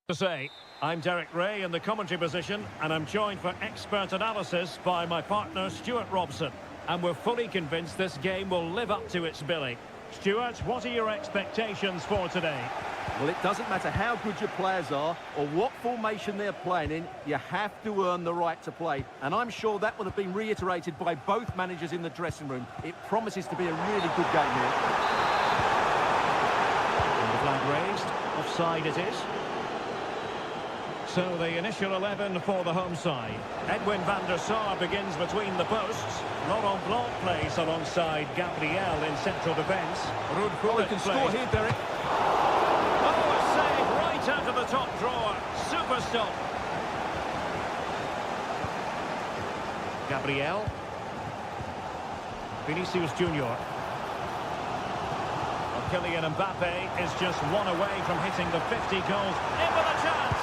To say, I'm Derek Ray in the commentary position, and I'm joined for expert analysis by my partner Stuart Robson. And we're fully convinced this game will live up to its billing. Stuart, what are your expectations for today? Well, it doesn't matter how good your players are or what formation they're playing in, you have to earn the right to play. And I'm sure that will have been reiterated by both managers in the dressing room. It promises to be a really good game here. And the flag raised, offside it is. So the initial 11 for the home side. Edwin van der Sar begins between the posts. Laurent Blanc plays alongside Gabriel in central defence. Ruud Gullit can score here, Derek. Oh, a save right out of the top drawer. Super stop. Gabriel. Vinicius Junior. Kylian Mbappe is just one away from hitting the 50 goals. In with a chance.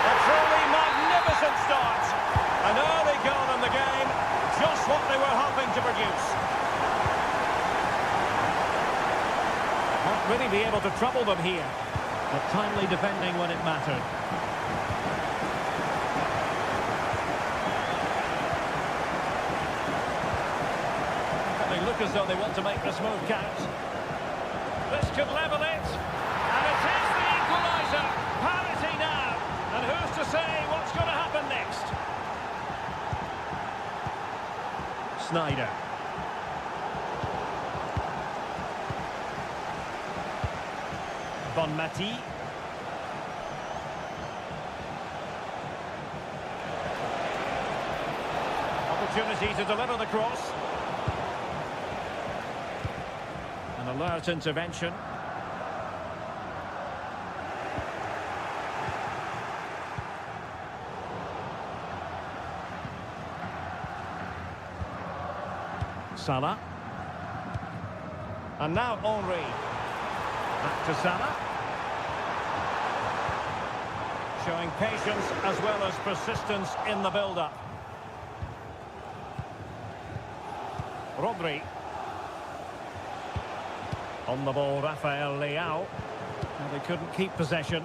A truly magnificent start. An early goal in the game. Just what they were hoping to produce. Won't really be able to trouble them here. But timely defending when it mattered. They look as though they want to make this move count. This could level it. And it is the equaliser. Parity now. And who's to say what's going to happen next? Snyder. Bonmati. Opportunity to deliver the cross. An alert intervention. Salah. And now Henry. Back to Salah. Showing patience as well as persistence in the build-up. Rodri. On the ball, Rafael Leao. And they couldn't keep possession.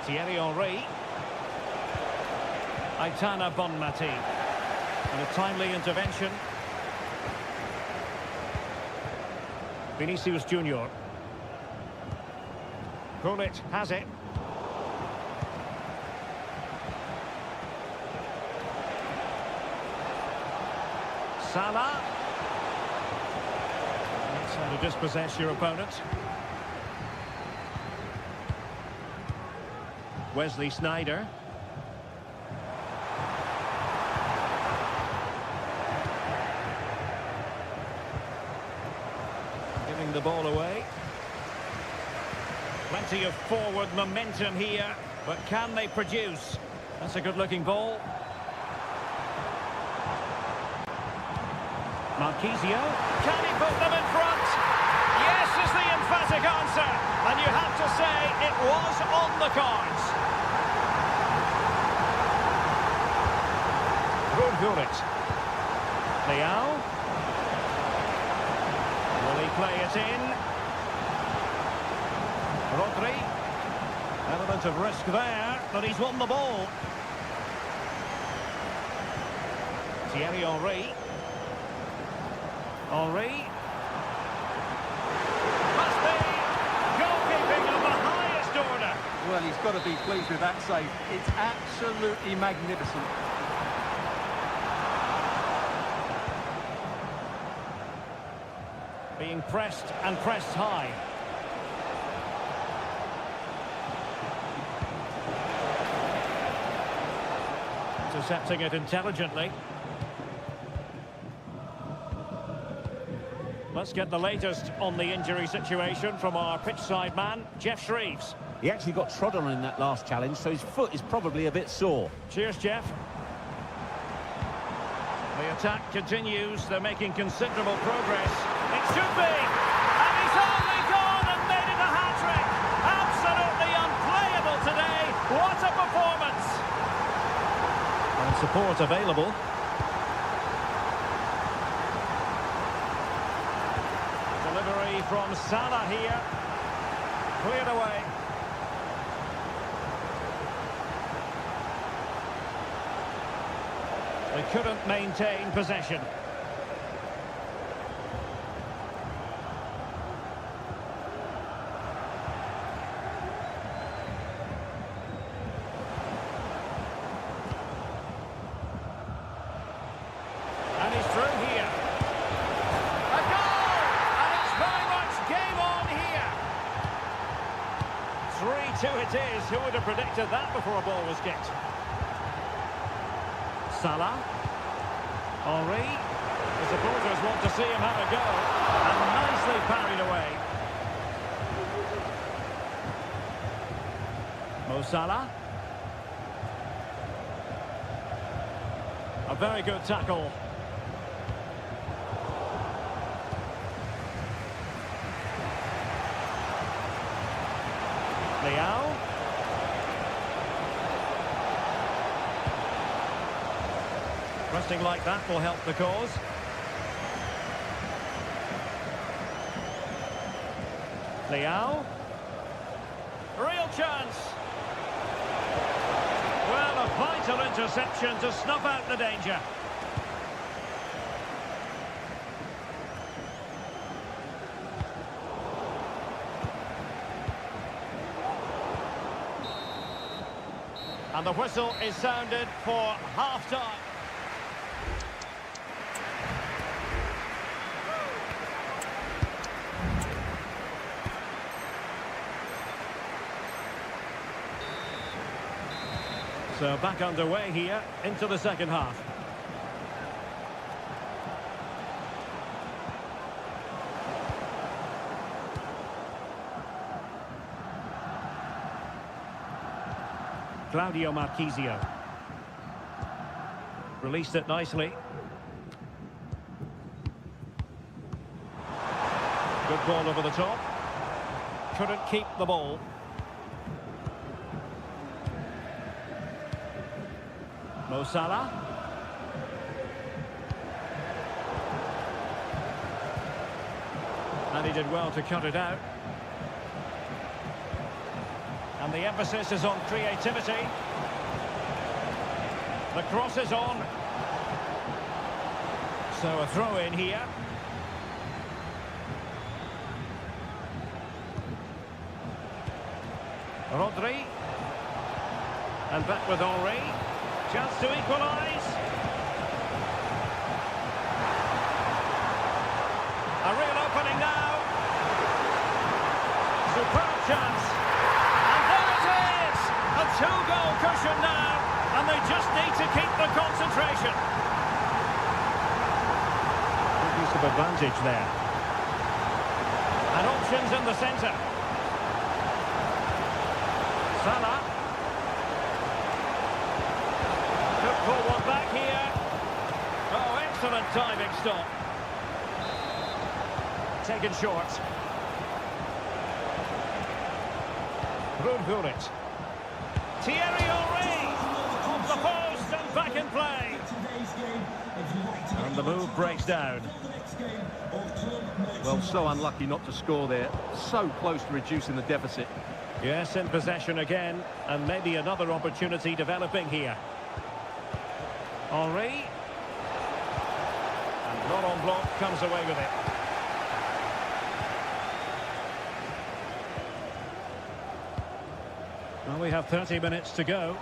Thierry Henry. Aitana Bonmati. And a timely intervention. Vinicius Junior. Gullit has it. Salah. That's how to dispossess your opponent. Wesley Sneijder. Giving the ball away. Plenty of forward momentum here, but can they produce? That's a good-looking ball. Marquisio, can he put them in front? Yes is the emphatic answer, and you have to say it was on the cards. Ruud Gullit. Leao. Will he play it in? Rodri. Element of risk there, but he's won the ball. Thierry Henry. Henry. Must be goalkeeping of the highest order. Well, he's got to be pleased with that save. It's absolutely magnificent. Being pressed and pressed high. Intercepting it intelligently. Let's get the latest on the injury situation from our pitchside man, Jeff Shreeves. He actually got trod on in that last challenge, so his foot is probably a bit sore. Cheers, Jeff. The attack continues. They're making considerable progress. It should be. And he's only gone and made it a hat-trick. Absolutely unplayable today. What a performance. And support available. Delivery from Salah here. Cleared away. They couldn't maintain possession. And he's through here. A goal! And it's very much game on here. 3-2 it is. Who would have predicted that before a ball was kicked? Salah. Henry. The supporters want to see him have a go. And nicely parried away. Mo Salah. A very good tackle. Leao. Resting like that will help the cause. Leao. Real chance. Well, a vital interception to snuff out the danger. And the whistle is sounded for half-time. So back underway here into the second half. Claudio Marchisio. Released it nicely. Good ball over the top. Couldn't keep the ball. Mo Salah. And he did well to cut it out. And the emphasis is on creativity. The cross is on. So a throw in here. Rodri. And back with Henry. Chance to equalise. A real opening now. Superb chance. And there it is! A two-goal cushion now. And they just need to keep the concentration. Good use of advantage there. And options in the centre. Salah. Pull one back here. Oh, excellent diving stop. Taken short. Rundhuret. Thierry Henry. Off the post and back in play. And the move breaks down. Well, so unlucky not to score there. So close to reducing the deficit. Yes, in possession again. And maybe another opportunity developing here. Henry. And Laurent Blanc comes away with it. Well, we have 30 minutes to go.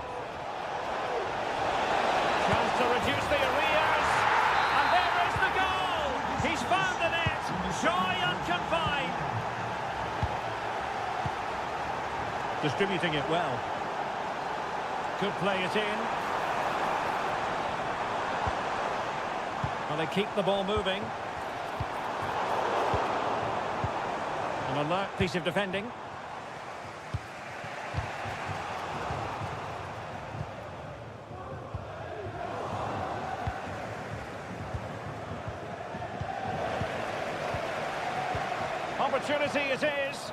Chance to reduce the arrears. And there is the goal! He's found the net. Joy unconfined. Distributing it well. Could play it in. Well, they keep the ball moving. An alert piece of defending. Opportunity it is.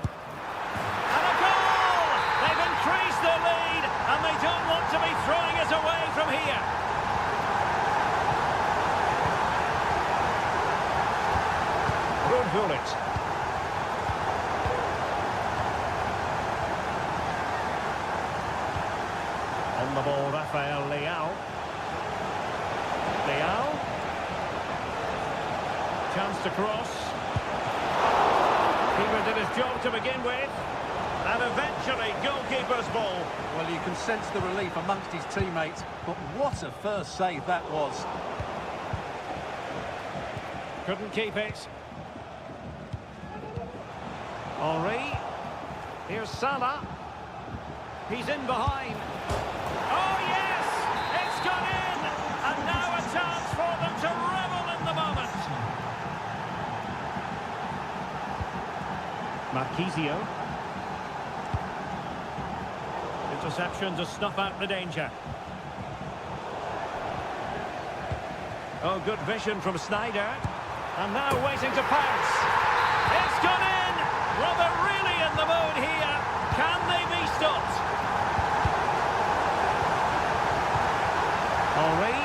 And a goal! They've increased their lead, and they don't want to be throwing it away from here. Rundhuret. On the ball, Rafael Leao. Leao. Chance to cross. Keeper did his job to begin with. And eventually, goalkeeper's ball. Well, you can sense the relief amongst his teammates, but what a first save that was. Couldn't keep it. Henry. Here's Salah. He's in behind. Oh, yes! It's gone in! And now a chance for them to revel in the moment. Marquisio. Interception to snuff out the danger. Oh, good vision from Snyder. And now waiting to pounce. It's gone in! Well, they're really in the mood here. Can they be stopped? Henry.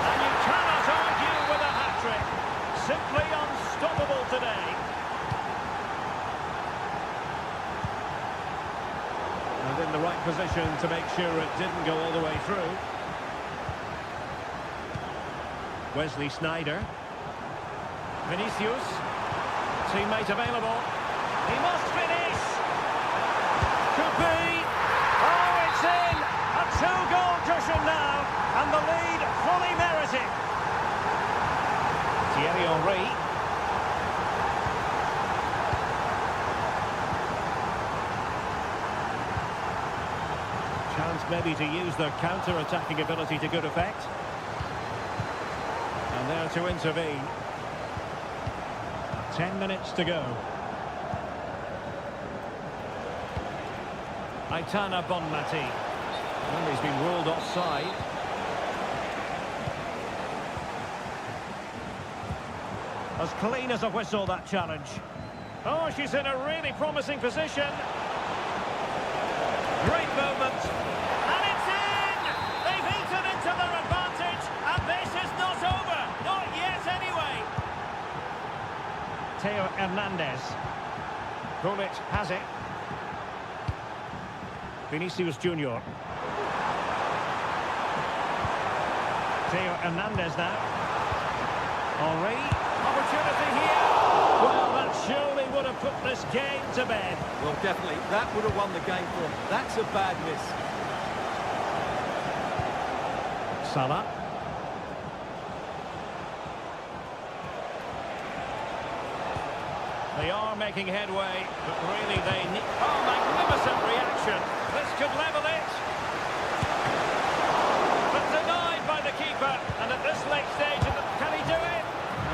And you cannot argue with a hat-trick. Simply unstoppable today. And in the right position to make sure it didn't go all the way through. Wesley Sneijder. Vinicius. Teammate available. He must finish. Could be. Oh, it's in. A two-goal cushion now. And the lead fully merited. Thierry Henry. Chance maybe to use their counter-attacking ability to good effect. And there to intervene. 10 minutes to go. Aitana Bonmati. And he's been ruled offside. As clean as a whistle, that challenge. Oh, she's in a really promising position. Great movement. And it's in! They've eaten into their advantage, and this is not over. Not yet, anyway. Theo Hernandez. Gullit has it. Vinicius Junior. Theo Hernandez now. Henry. Opportunity here. Well, that surely would have put this game to bed. Well, definitely. That would have won the game for him. That's a bad miss. Salah. They are making headway, but really they need... Oh, magnificent reaction. This could level it. But denied by the keeper. And at this late stage, can he do it?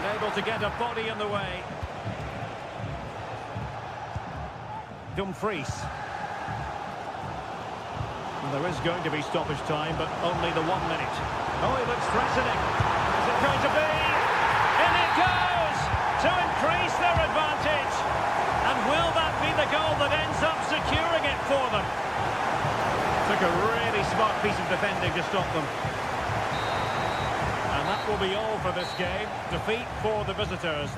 Unable to get a body in the way. Dumfries. And there is going to be stoppage time, but only the 1 minute. Oh, he looks threatening. Is it going to be? In it goes! To increase their advantage. And will that be the goal that ends up securing it for them? Took a really smart piece of defending to stop them. And that will be all for this game. Defeat for the visitors.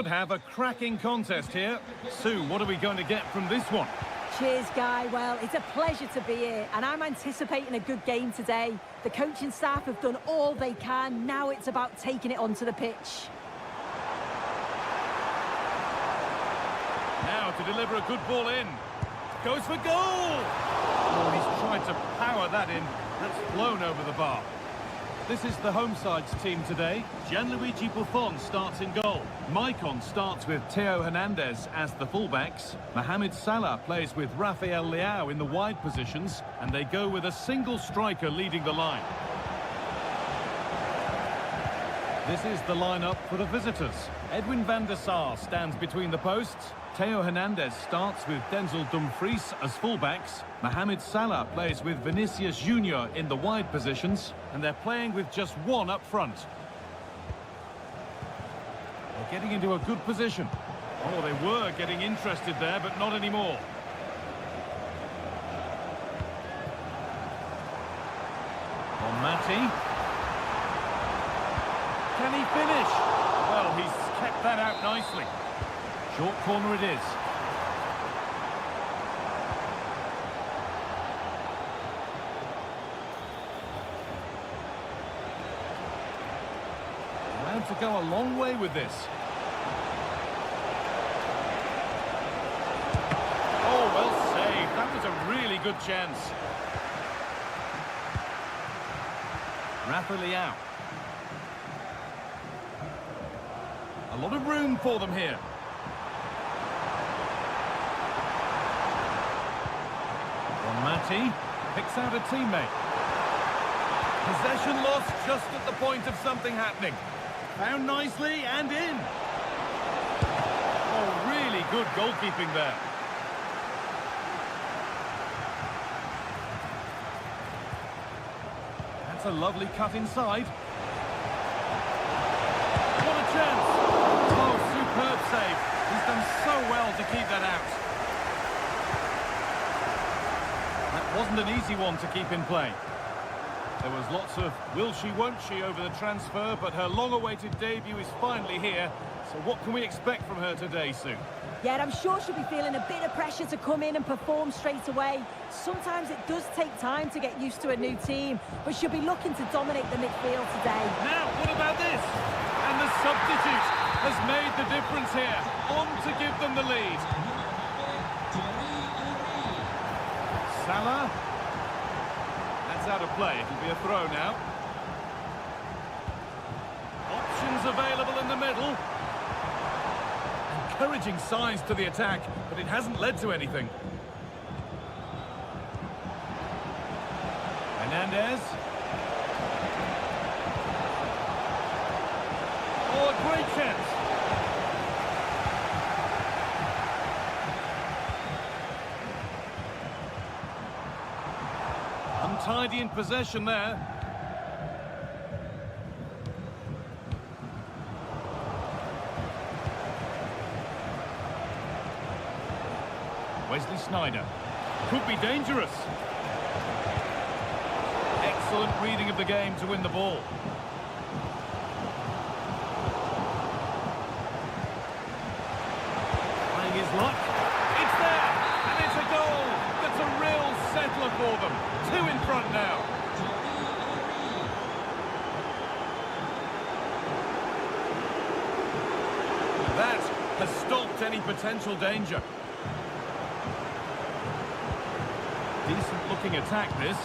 could have a cracking contest here. Sue, what are we going to get from this one? Cheers, Guy. Well, it's a pleasure to be here, and I'm anticipating a good game today. The coaching staff have done all they can. Now it's about taking it onto the pitch. Now to deliver a good ball in. Goes for goal! Oh, he's tried to power that in. That's flown over the bar. This is the home side's team today. Gianluigi Buffon starts in goal. Maicon starts with Theo Hernandez as the fullbacks. Mohamed Salah plays with Rafael Leao in the wide positions, and they go with a single striker leading the line. This is the lineup for the visitors. Edwin van der Sar stands between the posts. Theo Hernandez starts with Denzel Dumfries as fullbacks. Mohamed Salah plays with Vinicius Junior in the wide positions, and they're playing with just one up front. They're getting into a good position. Oh, they were getting interested there, but not anymore. On Matti. Can he finish? Well, he's kept that out nicely. Short corner it is. Allowed to go a long way with this. Oh, well saved. That was a really good chance. Rafa Leao. A lot of room for them here. Matti picks out a teammate. Possession lost just at the point of something happening. Found nicely and in. Oh, really good goalkeeping there. That's a lovely cut inside. What a chance. Oh, superb save. He's done so well to keep that out. Wasn't an easy one to keep in play. There was lots of will she, won't she over the transfer, but her long-awaited debut is finally here. So what can we expect from her today, Sue? Yeah, I'm sure she'll be feeling a bit of pressure to come in and perform straight away. Sometimes it does take time to get used to a new team, but she'll be looking to dominate the midfield today. Now, what about this? And the substitute has made the difference here. On to give them the lead. Salah. That's out of play. It'll be a throw now. Options available in the middle. Encouraging signs to the attack, but it hasn't led to anything. Hernandez. Oh, a great chance. Untidy in possession there. Wesley Sneijder. Could be dangerous. Excellent reading of the game to win the ball. Trying his luck. It's there! And it's a goal! That's a real settler for them. 2 in front now. That has stopped any potential danger. Decent looking attack, this.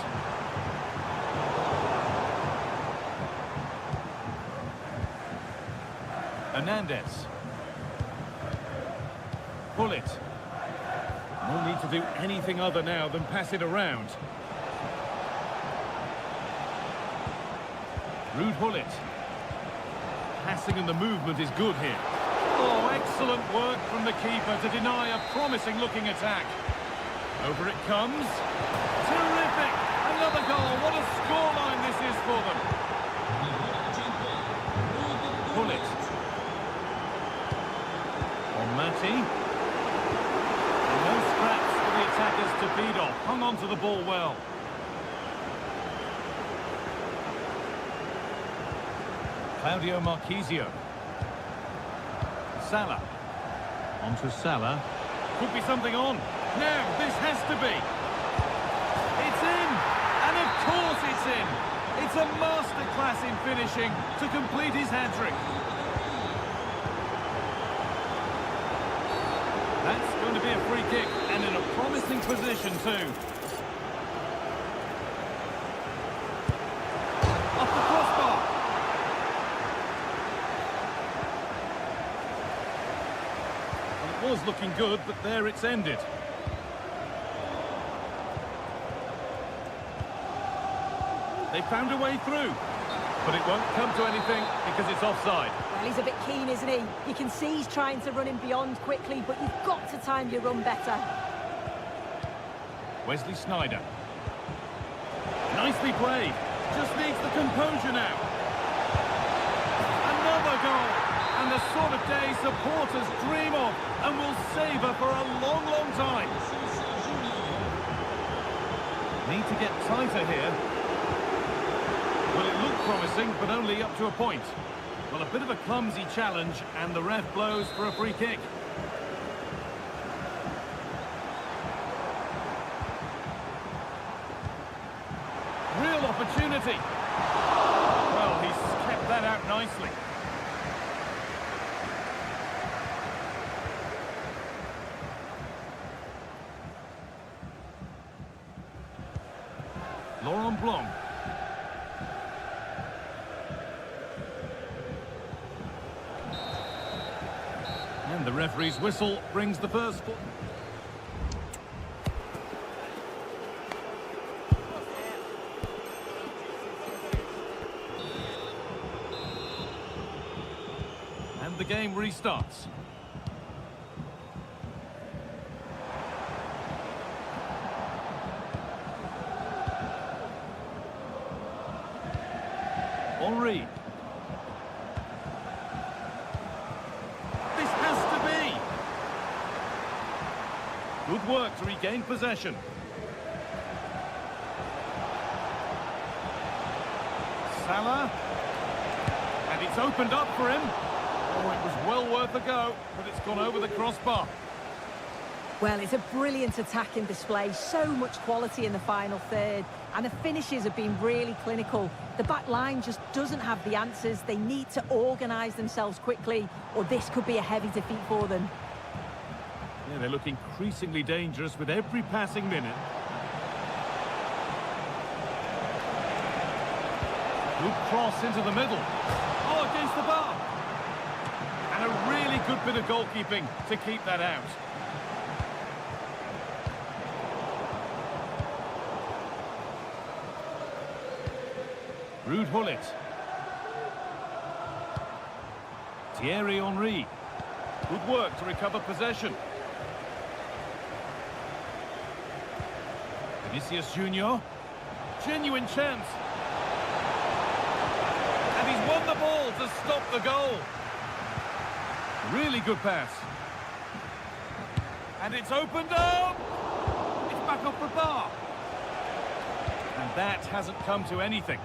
Hernandez. Pull it. No need to do anything other now than pass it around. Ruud Gullit. Passing and the movement is good here. Oh, excellent work from the keeper to deny a promising looking attack. Over it comes. Terrific! Another goal. What a scoreline this is for them. Gullit. On Matti. No scraps for the attackers to beat off. Hung on to the ball well. Claudio Marchisio. Salah. On to Salah. Could be something on. Now, this has to be. It's in! And of course it's in! It's a masterclass in finishing to complete his hat-trick. That's going to be a free kick, and in a promising position too. Off the crossbar. Well, it was looking good, but there it's ended. They found a way through, but it won't come to anything because it's offside. Well, he's a bit keen, isn't he? You can see he's trying to run him beyond quickly, but you've got to time your run better. Wesley Sneijder. Nicely played. Just needs the composure now. Another goal. And the sort of day supporters dream of and will savour for a long, long time. Need to get tighter here. Well, it looked promising, but only up to a point. Well, a bit of a clumsy challenge, and the ref blows for a free kick. Real opportunity. Well, he's kept that out nicely. Laurent Blanc. And the referee's whistle brings the first. And the game restarts. Henry. This has to be. Good work to regain possession. Salah. And it's opened up for him. Oh, it was well worth a go, but it's gone over the crossbar. Well, it's a brilliant attacking display. So much quality in the final third. And the finishes have been really clinical. The back line just doesn't have the answers. They need to organise themselves quickly, or this could be a heavy defeat for them. Yeah, they look increasingly dangerous with every passing minute. Good cross into the middle. Oh, against the bar. And a really good bit of goalkeeping to keep that out. Ruud Gullit. Thierry Henry. Good work to recover possession. Vinicius Junior. Genuine chance. And he's won the ball to stop the goal. Really good pass. And it's opened up. It's back off the bar. And that hasn't come to anything.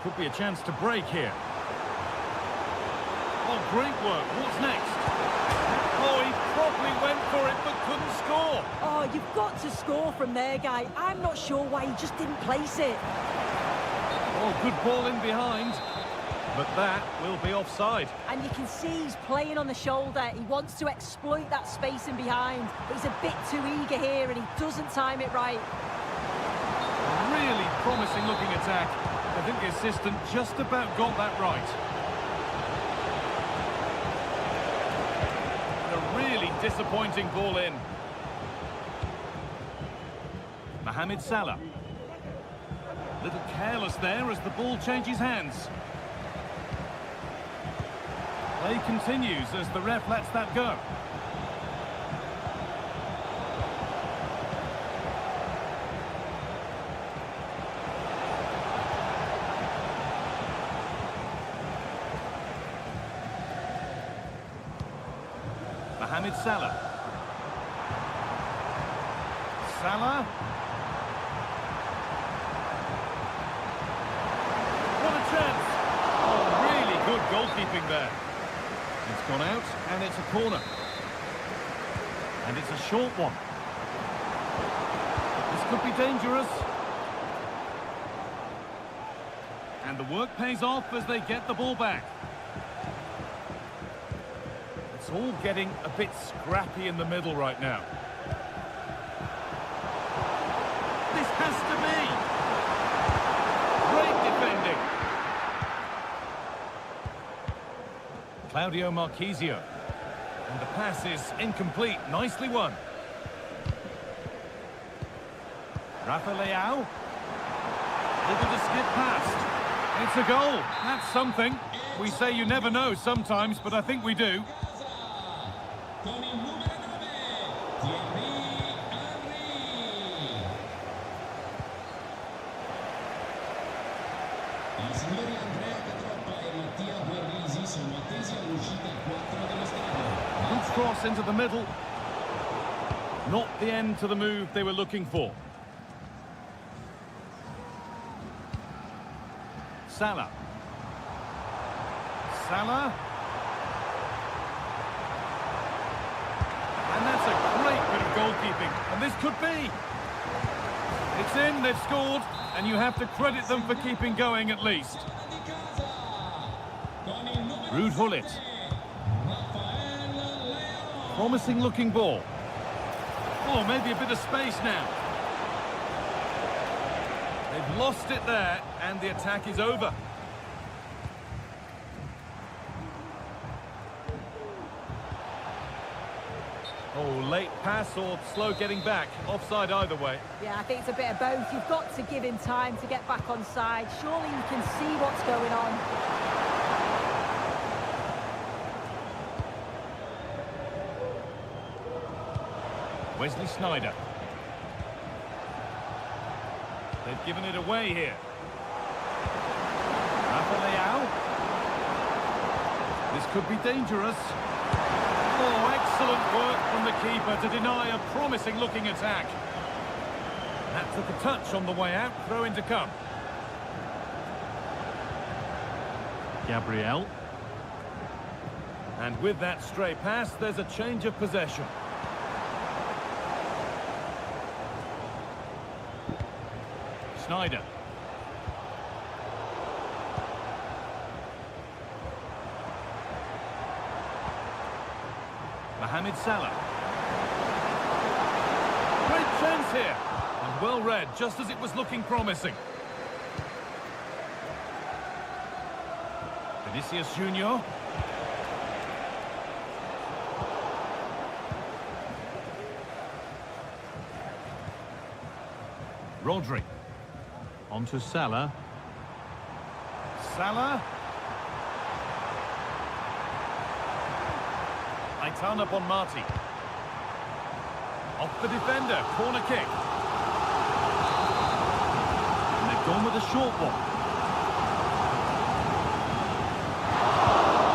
Could be a chance to break here. Oh, great work. What's next? Oh, he probably went for it but couldn't score. Oh, you've got to score from there, guy. I'm not sure why he just didn't place it. Oh, good ball in behind. But that will be offside. And you can see he's playing on the shoulder. He wants to exploit that space in behind. But he's a bit too eager here and he doesn't time it right. Really promising looking attack. I think the assistant just about got that right. And a really disappointing ball in. Mohamed Salah. A little careless there as the ball changes hands. Play continues as the ref lets that go. Mohamed Salah. Salah. What a chance. Oh, really good goalkeeping there. It's gone out, and it's a corner. And it's a short one. This could be dangerous. And the work pays off as they get the ball back. It's all getting a bit scrappy in the middle right now. This has to be. Great defending. Claudio Marchisio. And the pass is incomplete. Nicely won. Rafa Leao. Able to skip past. It's a goal. That's something. We say you never know sometimes, but I think we do. Good cross into the middle. Not the end to the move they were looking for. Salah. Salah. And that's a great bit of goalkeeping. And this could be. It's in, they've scored, and you have to credit them for keeping going at least. Ruud Gullit. Promising looking ball. Oh, maybe a bit of space now. They've lost it there, and the attack is over. Oh, late pass or slow getting back. Offside either way. Yeah, I think it's a bit of both. You've got to give him time to get back on side. Surely you can see what's going on. Wesley Sneijder. They've given it away here. Rafa Leao. This could be dangerous. Oh, excellent work from the keeper to deny a promising-looking attack. That took a touch on the way out. Throw in to come. Gabriel. And with that stray pass, there's a change of possession. Sneijder. Mohamed Salah. Great chance here. And well read, just as it was looking promising. Vinicius Junior. Rodri. On to Salah. Salah. Aitana Bonmati. Off the defender. Corner kick. And they've gone with a short one.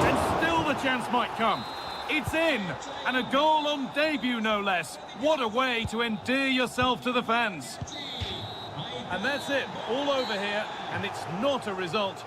And still the chance might come. It's in. And a goal on debut, no less. What a way to endear yourself to the fans. And that's it, all over here, and it's not a result.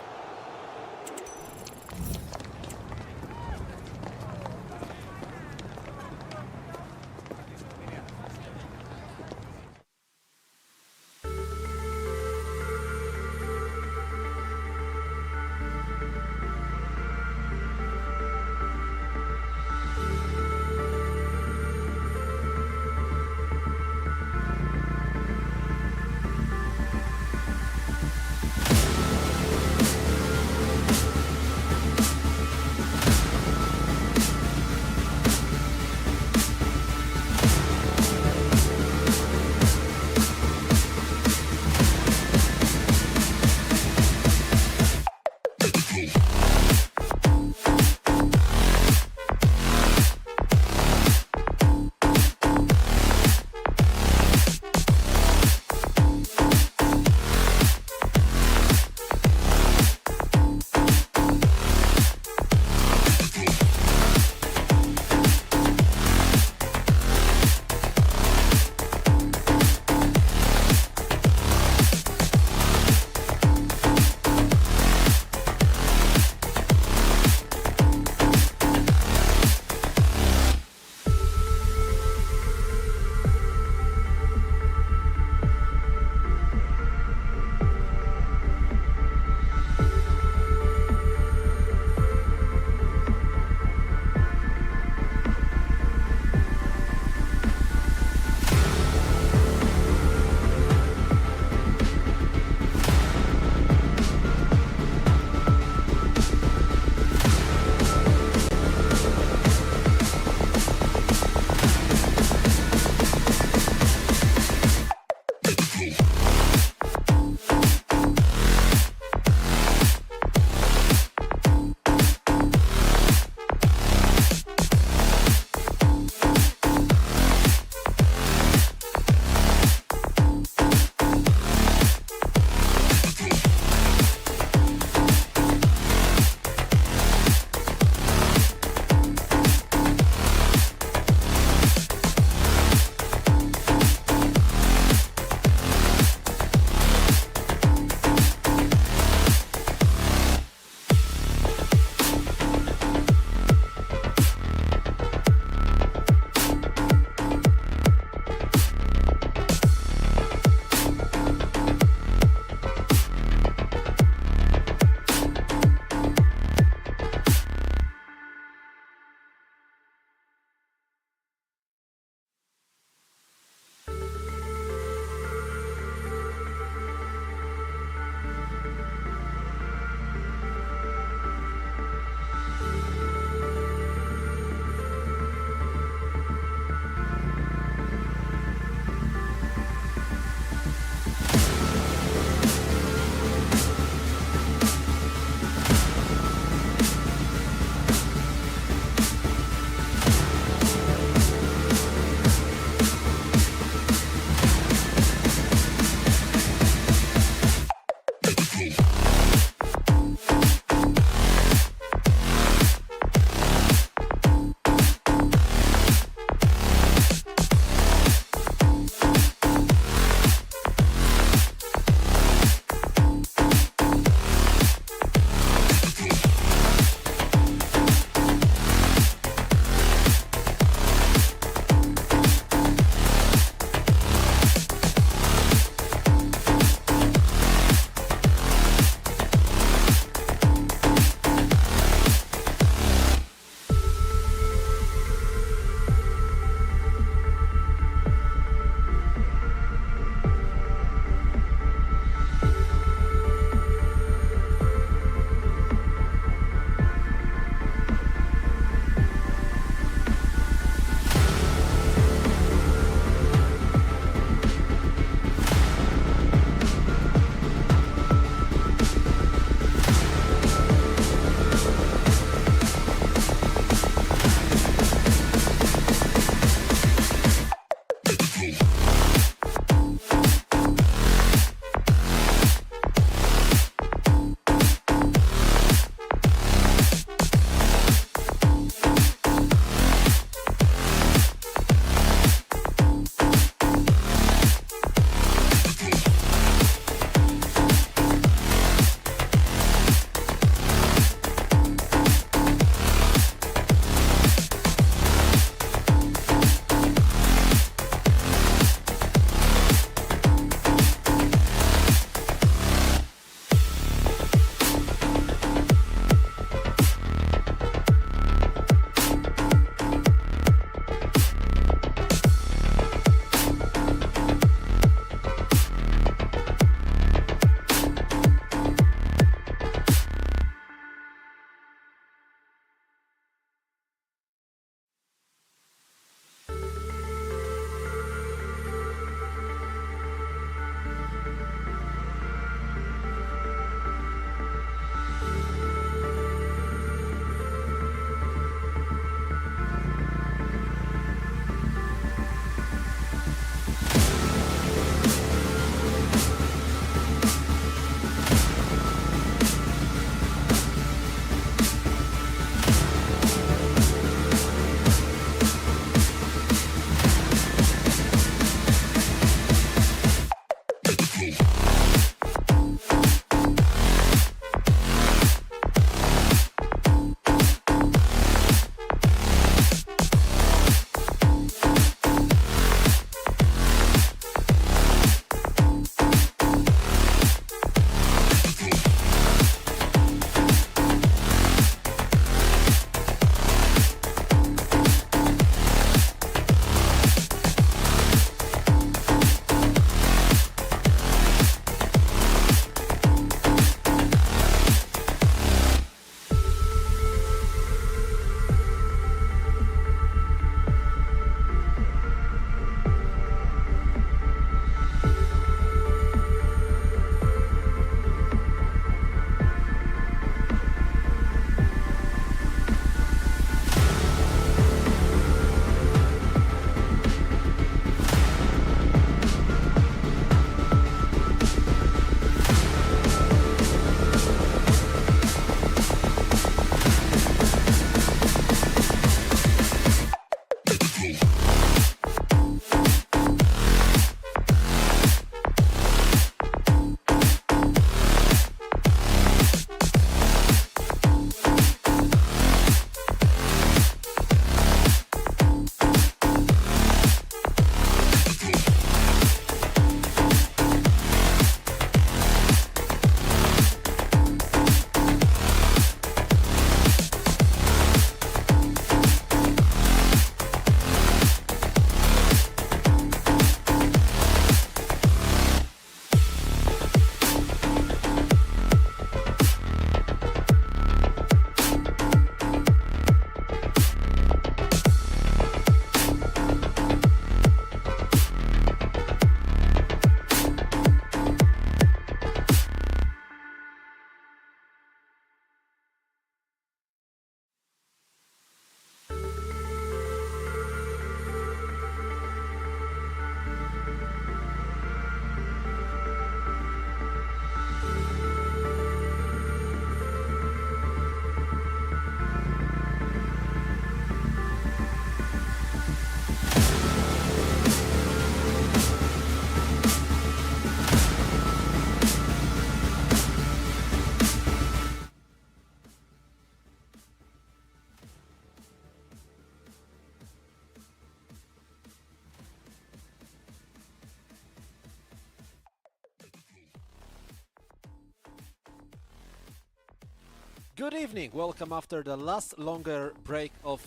Good evening, welcome after the last longer break of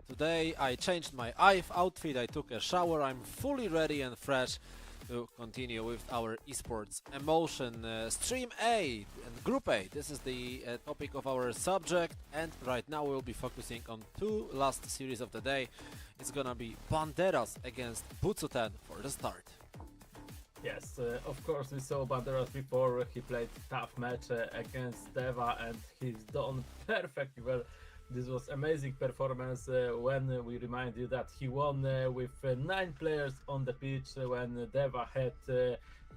today. I changed my outfit, I took a shower, I'm fully ready and fresh to continue with our esports emotion. Stream A and Group A, this is the topic of our subject, and right now we'll be focusing on two last series of the day. It's gonna be Banderas against Butsutan for the start. Yes, of course we saw Banderas before. He played tough match against Deva and he's done perfectly well. This was amazing performance when we remind you that he won with 9 players on the pitch when Deva had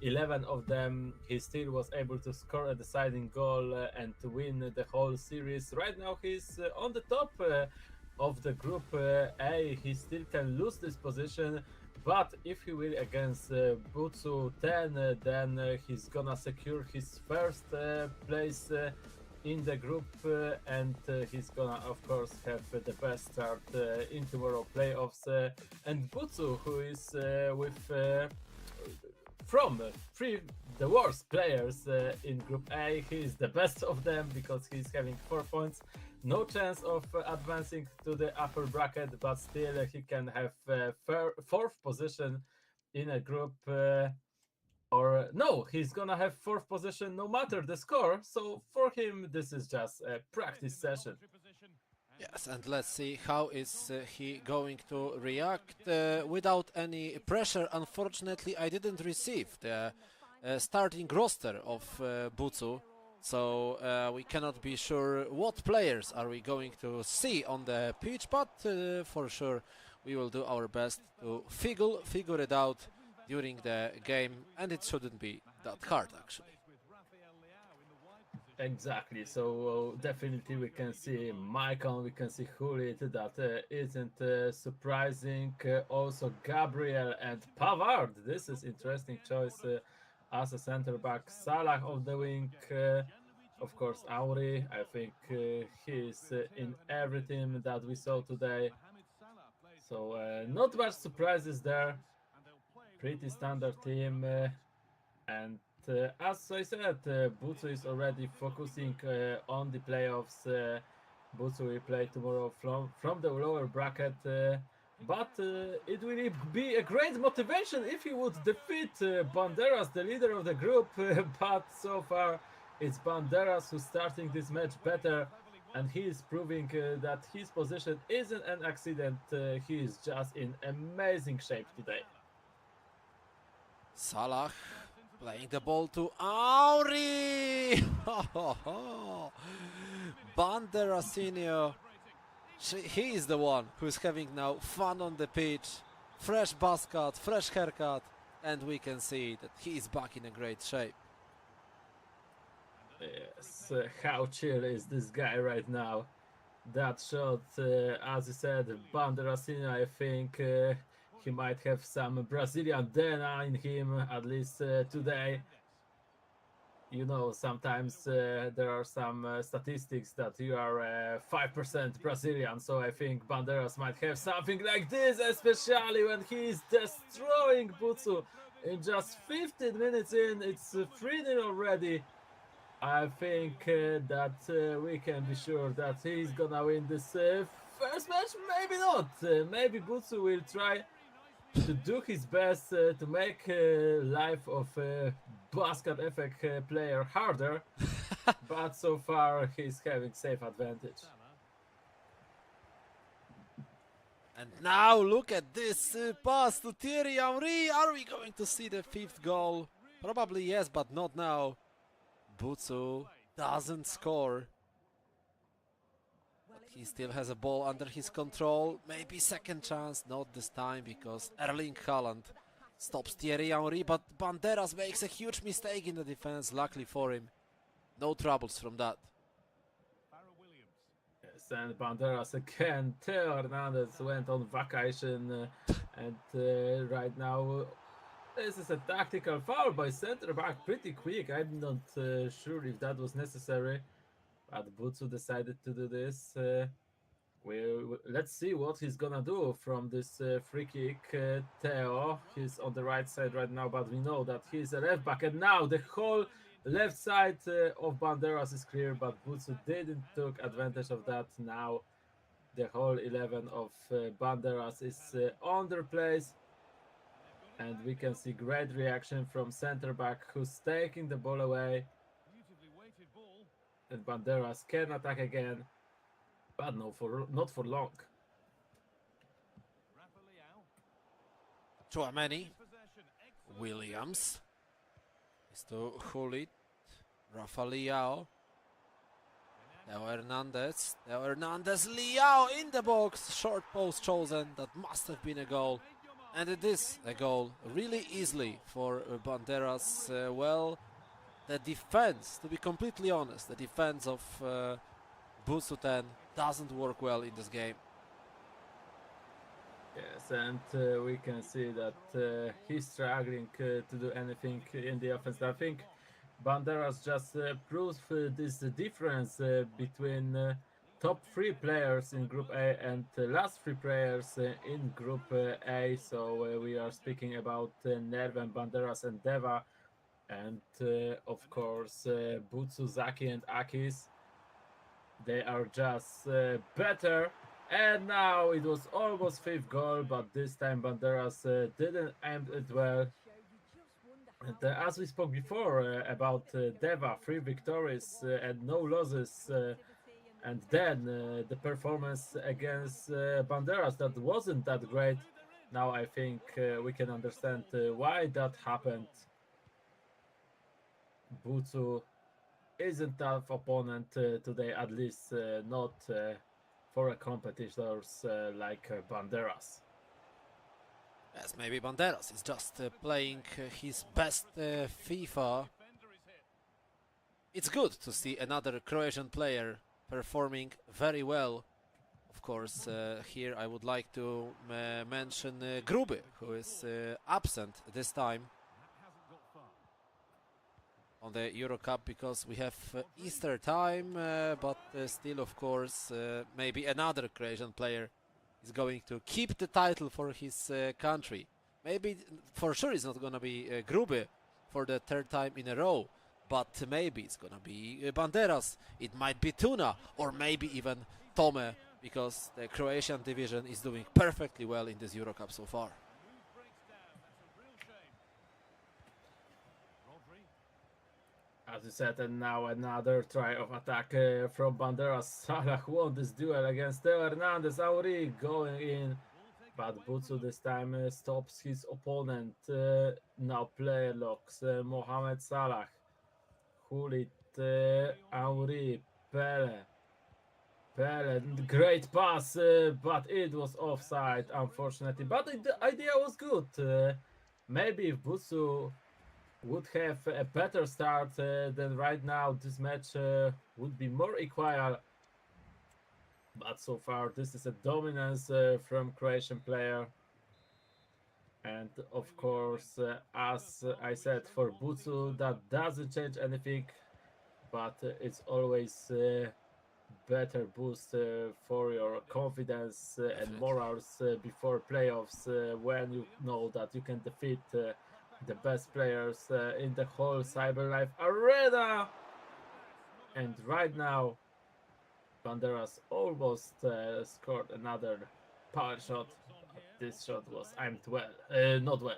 11 of them. He still was able to score a deciding goal and to win the whole series. Right now he's on the top of the group A. He still can lose this position, but if he will against Butsu 10, then he's gonna secure his first place in the group, and he's gonna of course have the best start in tomorrow playoffs. And Butsu, who is with from the worst players in Group A, he is the best of them because he's having 4 points. No chance of advancing to the upper bracket, but still he can have 4th position in a group. Or no, he's gonna have 4th position no matter the score. So for him, this is just a practice session. Yes, and let's see how is he going to react without any pressure. Unfortunately, I didn't receive the starting roster of Butsu, so we cannot be sure what players are we going to see on the pitch, but for sure we will do our best to figure it out during the game, and it shouldn't be that hard actually. Exactly, so definitely we can see Michael, we can see Hulit, that isn't surprising. Also Gabriel and Pavard, this is interesting choice as a center back. Salah of the wing, of course Auri, I think he's in everything that we saw today. So not much surprises there, pretty standard team, and as I said, Butsu is already focusing on the playoffs. Butsu will play tomorrow from the lower bracket, but it will be a great motivation if he would defeat Banderas, the leader of the group. But so far, it's Banderas who's starting this match better, and he is proving that his position isn't an accident. He is just in amazing shape today. Salah playing the ball to Auri! Banderasinho, he is the one who's having now fun on the pitch. Fresh buzz cut, fresh haircut, and we can see that he is back in a great shape. Yes, how chill is this guy right now? That shot, as you said, Banderas, I think he might have some Brazilian DNA in him, at least today. You know, sometimes there are some statistics that you are 5% Brazilian, so I think Banderas might have something like this, especially when he is destroying Butsu. In just 15 minutes in, it's 3-0 already. I think that we can be sure that he's gonna win this first match. Maybe not. Maybe Butsu will try to do his best to make life of basket effect player harder, but so far he's having safe advantage. And now look at this pass to Thierry Henry. Are we going to see the 5th goal? Probably yes, but not now. Butsu doesn't score. But he still has a ball under his control. Maybe second chance, not this time because Erling Haaland stops Thierry Henry, but Banderas makes a huge mistake in the defense, luckily for him. No troubles from that. Yes, and Banderas again. Theo Hernandez went on vacation and right now this is a tactical foul by center back, pretty quick. I'm not sure if that was necessary, but Butsu decided to do this. Let's see what he's gonna do from this free kick. Theo, he's on the right side right now, but we know that he's a left back, and now the whole left side of Banderas is clear, but Butsu didn't took advantage of that. Now the whole 11 of Banderas is on their place, and we can see great reaction from center back who's taking the ball away, and Banderas can attack again, but no, not for long. Chouameni, Williams, is to Hulit, Rafael, Theo Hernandez, Liao in the box, short post chosen, that must have been a goal, and it is a goal, really easily for Banderas. Well, the defense, to be completely honest, the defense of Butsu 10 doesn't work well in this game. Yes, and we can see that he's struggling to do anything in the offense. I think Banderas just proves this difference between top 3 players in Group A and last 3 players in Group A. So we are speaking about Neerven, Banderas, and Deva, and of course Butsu, Zzakki, and AKEEZ. They are just better. And now it was almost 5th goal, but this time Banderas didn't aim it well. And as we spoke before about Deva, 3 victories and no losses, and then the performance against Banderas that wasn't that great. Now I think we can understand why that happened. Butsu isn't tough opponent today, at least not for a competitors like Banderas. Yes, maybe Banderas is just playing his best FIFA. It's good to see another Croatian player performing very well. Of course, here I would like to mention Gruby, who is absent this time on the EuroCup because we have Easter time, but still, of course, maybe another Croatian player is going to keep the title for his country. Maybe, for sure, it's not going to be Gruby for the 3rd time in a row, but maybe it's going to be Banderas, it might be Tuna, or maybe even Tome, because the Croatian division is doing perfectly well in this EuroCup so far. As you said, and now another try of attack from Banderas. Salah won this duel against Theo Hernandez. Auri going in, but Butsu this time stops his opponent. Now player locks Mohamed Salah, Hulit, Auri, Pele, great pass, but it was offside, unfortunately. But the idea was good. Maybe if Butsu would have a better start than right now, this match would be more equal. But so far, this is a dominance from Croatian player. And of course, as I said, for Butsu, that doesn't change anything. But it's always better boost for your confidence and morals before playoffs when you know that you can defeat the best players in the whole CyberLive arena. And right now Banderas almost scored another power shot. This shot was aimed well, not well.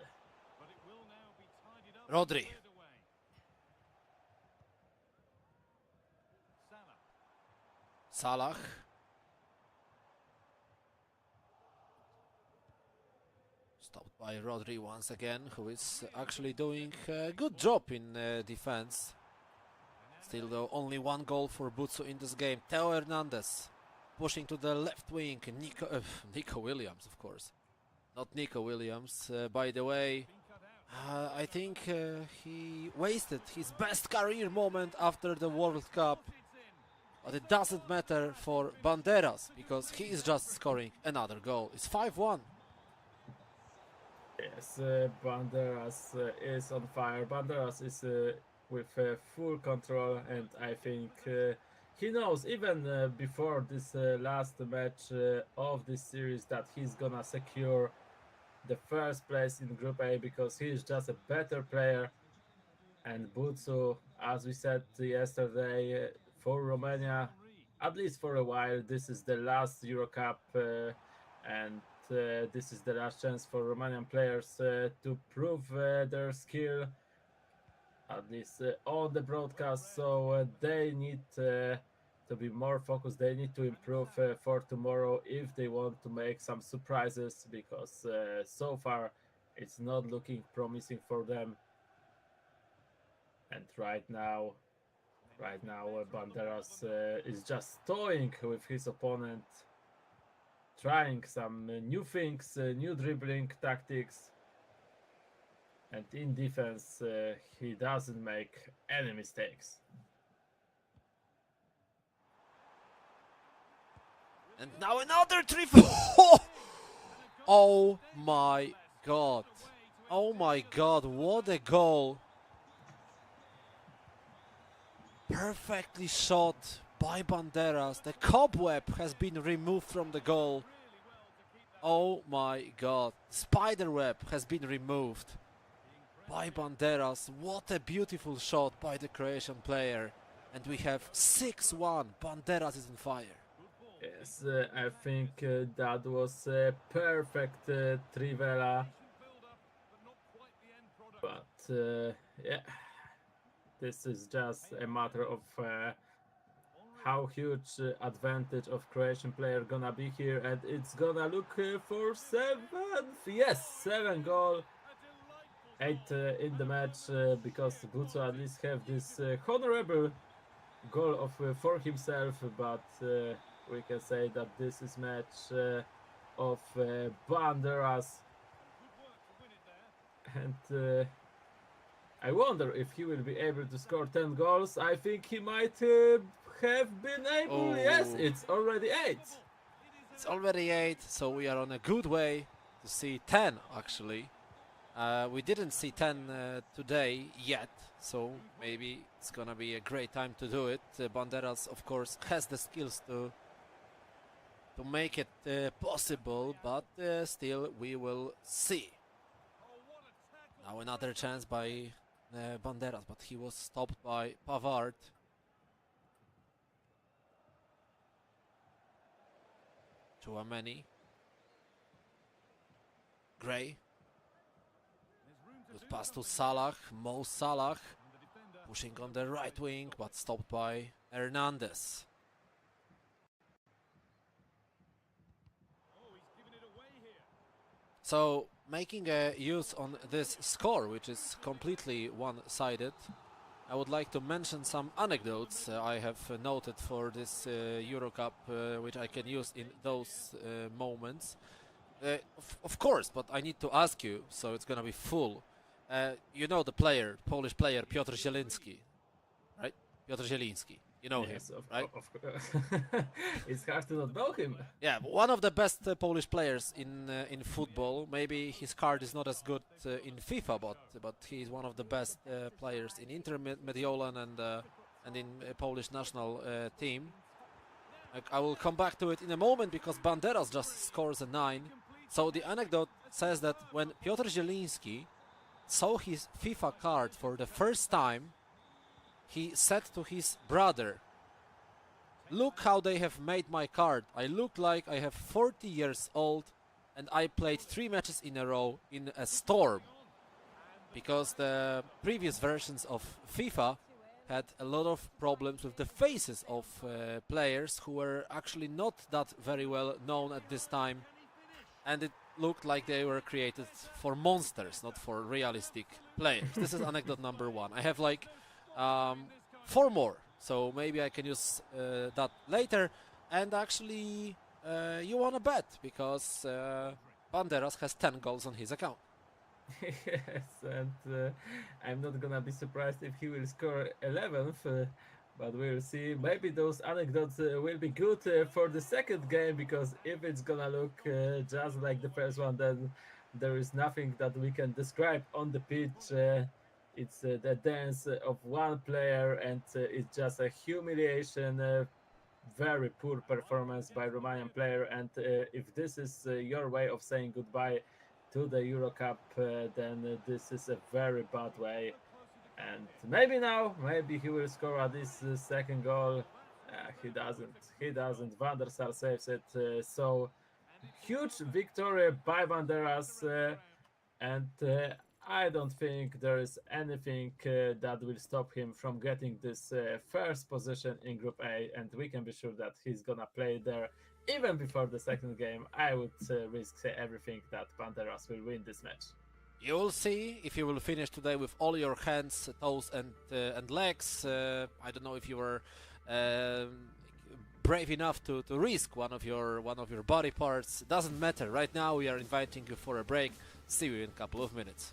Rodri. Salah. Stopped by Rodri once again, who is actually doing a good job in defense. Still though, only 1 goal for Butsu in this game. Theo Hernandez pushing to the left wing. Nico Williams, of course. Not Nico Williams. By the way, I think he wasted his best career moment after the World Cup. But it doesn't matter for Banderas, because he is just scoring another goal. It's 5-1. Yes, Banderas is on fire. Banderas is with full control, and I think he knows even before this last match of this series that he's gonna secure the first place in Group A, because he is just a better player. And Butsu, as we said yesterday, for Romania, at least for a while, this is the last EuroCup, and this is the last chance for Romanian players to prove their skill, at least on the broadcast. So they need to be more focused. They need to improve for tomorrow if they want to make some surprises, because so far it's not looking promising for them. And right now, Banderas is just toying with his opponent, trying some new things, new dribbling tactics. And in defense, he doesn't make any mistakes. And now another 3-4. Oh my god. Oh my god, what a goal. Perfectly shot by Banderas. The cobweb has been removed from the goal. Oh my god. Spiderweb has been removed by Banderas. What a beautiful shot by the Croatian player. And we have 6-1. Banderas is on fire. Yes, I think that was a perfect trivela. But yeah, this is just a matter of how huge advantage of Croatian player gonna be here, and it's gonna look for 7 goal, 8 in the match, because Butsu at least have this honorable goal of for himself, but we can say that this is match of Banderas, and I wonder if he will be able to score 10 goals. I think he might have been able. Oh. Yes, it's already 8. It's already 8, so we are on a good way to see 10 actually. We didn't see 10 today yet, so maybe it's gonna be a great time to do it. Banderas, of course, has the skills to make it possible, but still we will see. Now another chance by Banderas, but he was stopped by Pavard. Chouameni. Gray. Good pass to Salah. Mo Salah. Pushing on the right wing, but stopped by Hernandez. So, making a use on this score, which is completely one-sided, I would like to mention some anecdotes I have noted for this EuroCup, which I can use in those moments. Of course, but I need to ask you, so it's gonna be full. You know the player, Polish player, Piotr Zielinski, right? Piotr Zielinski. You know Yes, him, right? It's hard to not know him. Yeah, one of the best Polish players in football. Maybe his card is not as good in FIFA, but he's one of the best players in Inter Mediolan and in Polish national team. I will come back to it in a moment because Banderas just scores a 9. So the anecdote says that when Piotr Zielinski saw his FIFA card for the first time, he said to his brother, "Look how they have made my card. I look like I have 40 years old and I played 3 matches in a row in a storm." Because the previous versions of FIFA had a lot of problems with the faces of players who were actually not that very well known at this time, and it looked like they were created for monsters, not for realistic players. This is anecdote number 1. I have like 4 more, so maybe I can use that later. And actually, you wanna bet because Banderas has 10 goals on his account. Yes, and I'm not gonna be surprised if he will score 11th, but we'll see. Maybe those anecdotes will be good for the second game, because if it's gonna look just like the first one, then there is nothing that we can describe on the pitch. It's the dance of one player, and it's just a humiliation. Very poor performance by Romanian player, and if this is your way of saying goodbye to the EuroCup, then this is a very bad way. And maybe now, maybe he will score at this second goal. He doesn't. He doesn't. Van der Sar saves it. So huge victory by Banderas, and I don't think there is anything that will stop him from getting this first position in Group A, and we can be sure that he's gonna play there even before the second game. I would risk everything that Banderas will win this match. You will see if you will finish today with all your hands, toes, and legs. I don't know if you were brave enough to risk one of your body parts. Doesn't matter. Right now we are inviting you for a break. See you in a couple of minutes.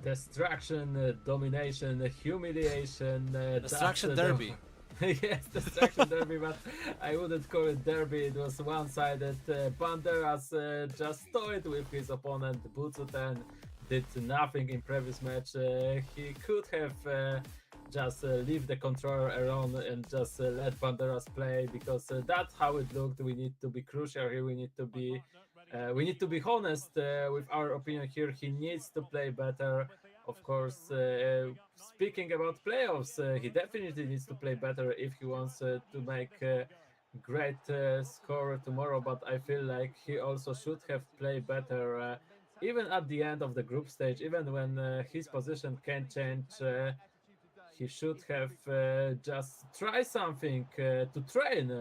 Destruction, domination, humiliation. Destruction that's, derby. Yes, destruction derby, but I wouldn't call it derby. It was one-sided. Banderas just toyed with his opponent Butsuten, did nothing in previous match. He could have just leave the controller around and just let Banderas play, because that's how it looked. We need to be crucial here. We need to be honest with our opinion here. He needs to play better. Of course, speaking about playoffs, he definitely needs to play better if he wants to make a great score tomorrow. But I feel like he also should have played better, even at the end of the group stage, even when his position can change. He should have just try something to train,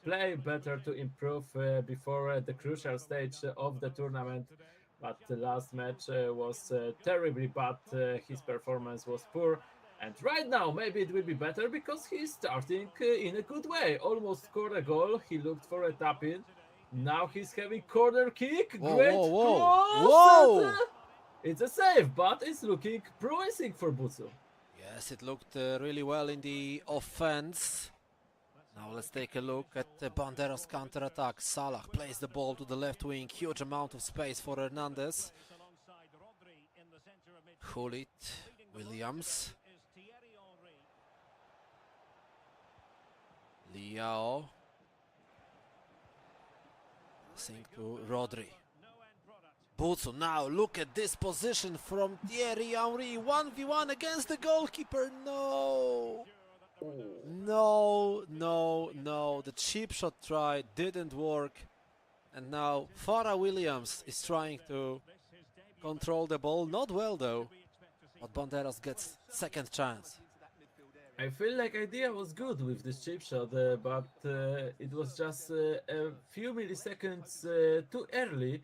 play better, to improve before the crucial stage of the tournament. But the last match was terribly bad. His performance was poor. And right now, maybe it will be better because he's starting in a good way. Almost scored a goal. He looked for a tap in. Now he's having corner kick. Whoa, Great whoa, whoa. cross. Whoa! And, it's a save, but it's looking promising for Butsu. Yes, it looked really well in the offense. Now let's take a look at Banderas' counter-attack. Salah plays the ball to the left wing. Huge amount of space for Hernandez. Hulit, Williams. Liao. Passing to Rodri. Butsu, now look at this position from Thierry Henry. 1v1 against the goalkeeper. No! No. The cheap shot try didn't work. And now Farah Williams is trying to control the ball. Not well though. But Banderas gets second chance. I feel like idea was good with this chip shot, but it was just a few milliseconds too early.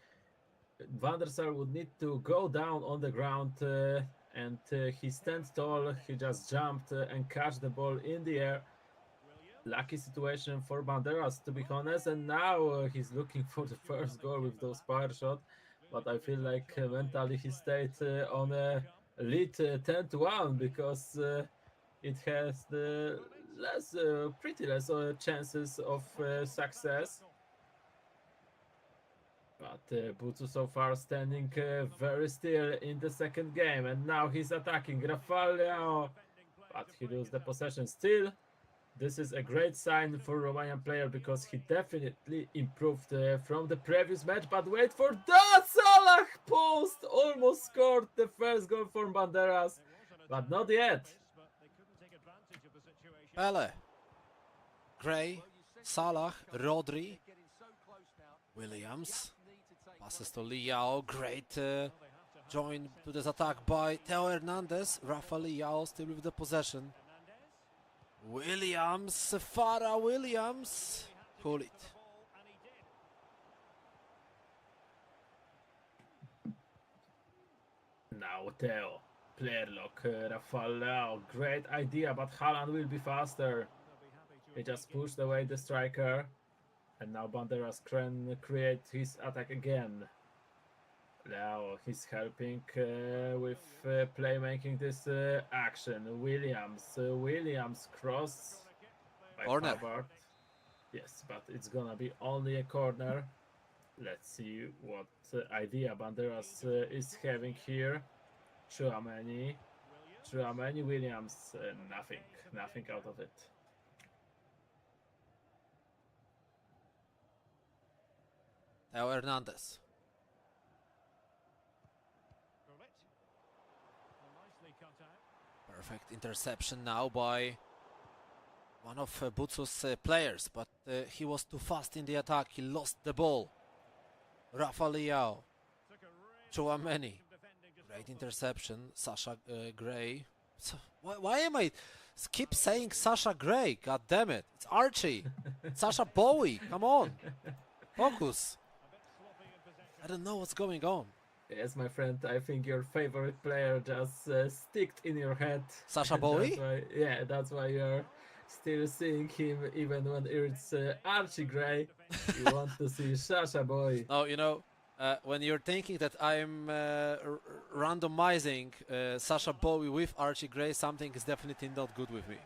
Van der Sar would need to go down on the ground, and he stands tall. He just jumped and catch the ball in the air. Lucky situation for Banderas, to be honest, and now he's looking for the first goal with those power shot. But I feel like mentally he stayed on a lead 10-1, because it has the pretty less chances of success. But Butsu so far standing very still in the second game, and now he's attacking Rafael, but he loses the possession still. This is a great sign for Romanian player, because he definitely improved from the previous match. But wait for that! Salah post almost scored the first goal for Banderas, but not yet. Pele, Gray, Salah, Rodri, Williams. Passes to Liao. Great join to this attack by Theo Hernandez. Rafa Liao still with the possession. Williams, Farah Williams. Call it. Now Theo, player lock, Rafael Leao. Great idea, but Haaland will be faster. He just pushed away the striker. And now Banderas can create his attack again. Now he's helping with playmaking this action. Williams cross by Corner. Pavard. Yes, but it's gonna be only a corner. Let's see what idea Banderas is having here. Chouameni, Williams, nothing out of it. Theo Hernandez. Perfect interception now by one of Butsu's players, but he was too fast in the attack. He lost the ball. Rafa Liao. Chouameni. Great interception. Sasha Gray. Why am I keep saying Sasha Gray? God damn it. It's Archie. Sasha Bowie. Come on. Focus. I don't know what's going on. Yes, my friend, I think your favorite player just sticked in your head. Sasha Bowie? That's why you're still seeing him even when it's Archie Gray. You want to see Sasha Bowie. No, you know, When you're thinking that I'm randomizing Sasha Bowie with Archie Gray, something is definitely not good with me.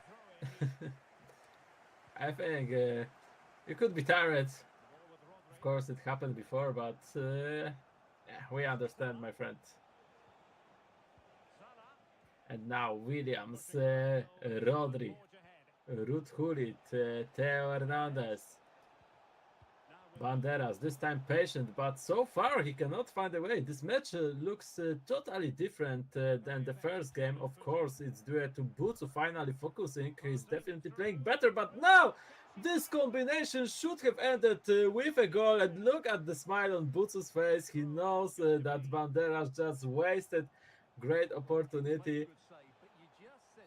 I think you could be tired. Of course, it happened before, but yeah, we understand, my friend. And now Williams, Rodri, Ruud Gullit, Theo Hernandez, Banderas, this time patient, but so far he cannot find a way. This match looks totally different than the first game. Of course, it's due to Butsu finally focusing. He's definitely playing better, but now this combination should have ended with a goal. And look at the smile on Butsu's face. He knows that Banderas just wasted great opportunity.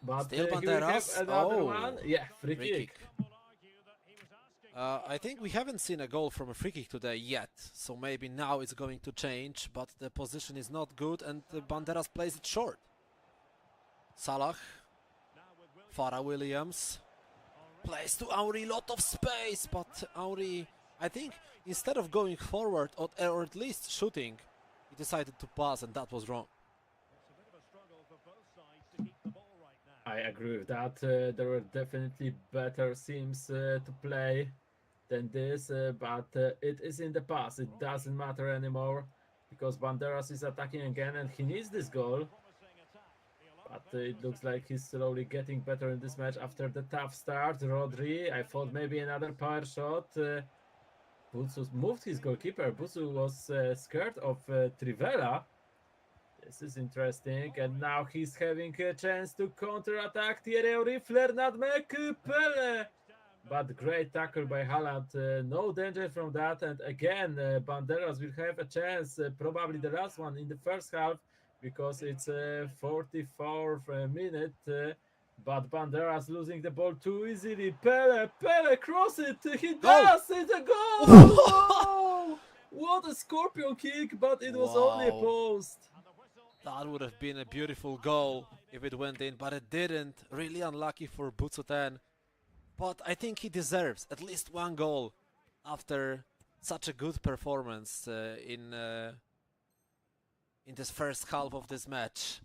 But Still here we Banderas. have another Oh, one. Yeah, free kick. I think we haven't seen a goal from a free kick today yet, so maybe now it's going to change, but the position is not good and Banderas plays it short. Salah, Farah Williams, plays to Auri, lot of space, but Auri, I think instead of going forward or at least shooting, he decided to pass and that was wrong. I agree with that. There were definitely better teams to play than this, but it is in the past. It doesn't matter anymore because Banderas is attacking again and he needs this goal. But it looks like he's slowly getting better in this match after the tough start. Rodri, I thought maybe another power shot. Butsu moved his goalkeeper. Butsu was scared of Trivela. This is interesting, and now he's having a chance to counter-attack. Thierry Henry, Flair, nutmeg, Pele. But great tackle by Haaland. No danger from that, and again, Banderas will have a chance, probably the last one in the first half, because it's 44th minute. But Banderas losing the ball too easily. Pele, cross it. He does. It's a goal. Whoa! What a scorpion kick, but it was only a post. That would have been a beautiful goal if it went in, but it didn't. Really unlucky for Butsutan. But I think he deserves at least one goal after such a good performance in this first half of this match.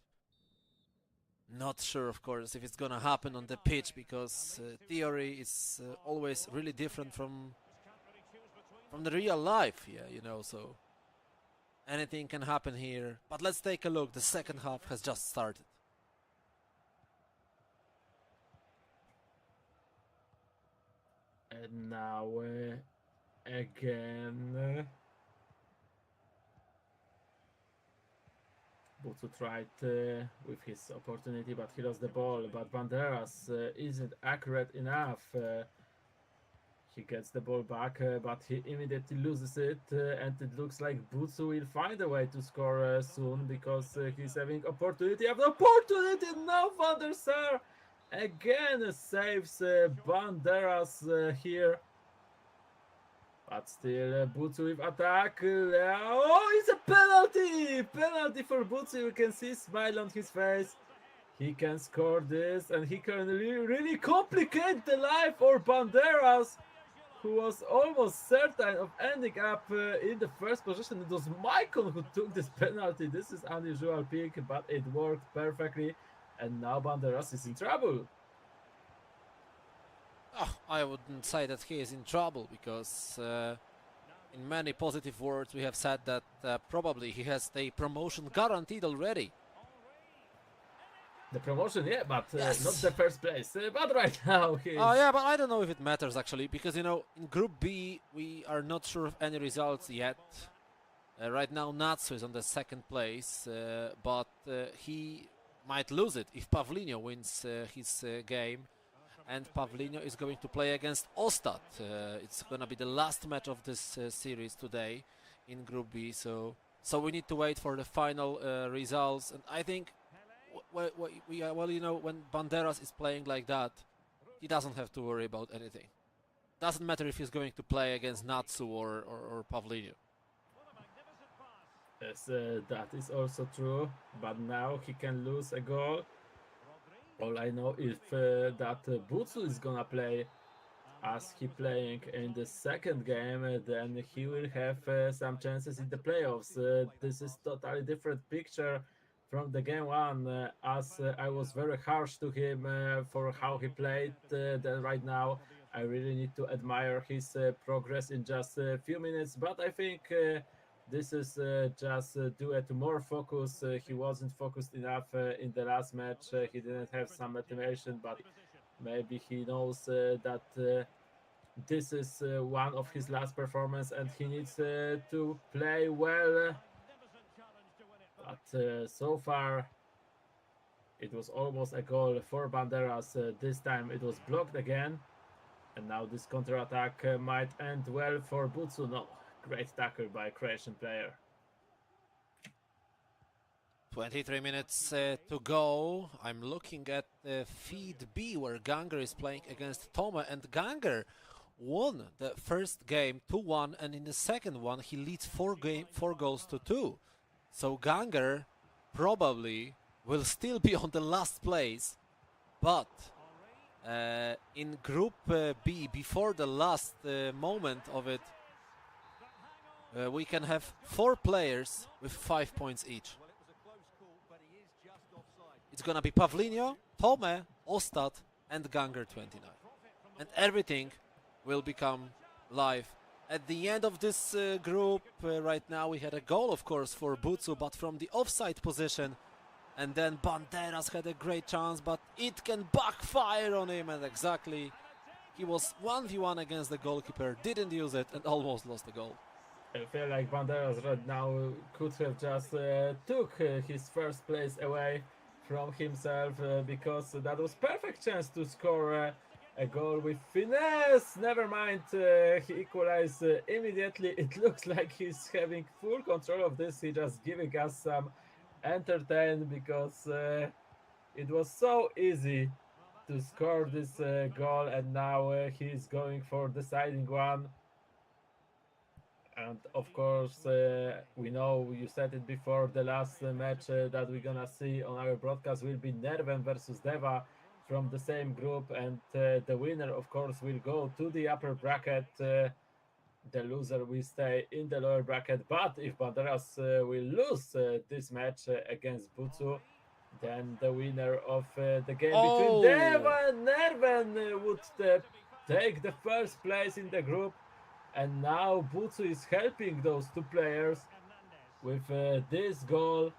Not sure, of course, if it's gonna happen on the pitch because theory is always really different from the real life. Yeah, you know, so. Anything can happen here, but let's take a look. The second half has just started. And now again, Butsu tried with his opportunity, but he lost the ball. But Banderas isn't accurate enough. He gets the ball back, but he immediately loses it, and it looks like Butsu will find a way to score soon because he's having opportunity after opportunity. Now Van der Sar again saves Banderas here. But still Butsu with attack. Oh, it's a penalty! Penalty for Butsu. You can see smile on his face. He can score this, and he can really complicate the life for Banderas, who was almost certain of ending up in the first position. It was Maicon who took this penalty. This is unusual pick, but it worked perfectly. And now Banderas is in trouble. Oh, I wouldn't say that he is in trouble because in many positive words we have said that probably he has the promotion guaranteed already. The promotion, yeah, but Yes. not the first place. But right now he's... Oh yeah, but I don't know if it matters actually, because you know, in Group B we are not sure of any results yet. Right now Natsu is on the second place, but he might lose it if Pavlinho wins his game. And Pavlinho is going to play against Ostad. It's going to be the last match of this series today in Group B, so we need to wait for the final results. And I think well, you know, when Banderas is playing like that, he doesn't have to worry about anything. Doesn't matter if he's going to play against Natsu or Pavlinho. Yes, that is also true. But now he can lose a goal. All I know is that Butsu is gonna play as he playing in the second game, then he will have some chances in the playoffs. This is totally different picture from the game one, as I was very harsh to him for how he played. Then right now, I really need to admire his progress in just a few minutes. But I think this is just due to more focus. He wasn't focused enough in the last match. He didn't have some motivation, but maybe he knows that this is one of his last performance and he needs to play well. But so far, it was almost a goal for Banderas. This time it was blocked again. And now this counter-attack might end well for Butsu. No, great tackle by Croatian player. 23 minutes to go. I'm looking at feed B where Ganger is playing against Tome, and Ganger won the first game 2-1, and in the second one he leads 4 goals to 2. So Ganger probably will still be on the last place, but in Group B, before the last moment of it, we can have 4 players with 5 points each. It's gonna be Pavlinho, Tome, Ostad, and Ganger 29. And everything will become live. At the end of this group, right now we had a goal, of course, for Butsu, but from the offside position. And then Banderas had a great chance, but it can backfire on him, and exactly, he was 1v1 against the goalkeeper, didn't use it, and almost lost the goal. I feel like Banderas right now could have just took his first place away from himself because that was perfect chance to score a goal with finesse. Never mind, he equalized immediately. It looks like he's having full control of this. He just giving us some entertain because it was so easy to score this goal, and now he's going for deciding one. And of course, we know, you said it before, the last match that we're gonna see on our broadcast will be Neerven versus Deva from the same group, and the winner, of course, will go to the upper bracket. The loser will stay in the lower bracket. But if Banderas will lose this match against Butsu, then the winner of the game between Deva and Neerven would take the first place in the group. And now Butsu is helping those 2 players with this goal.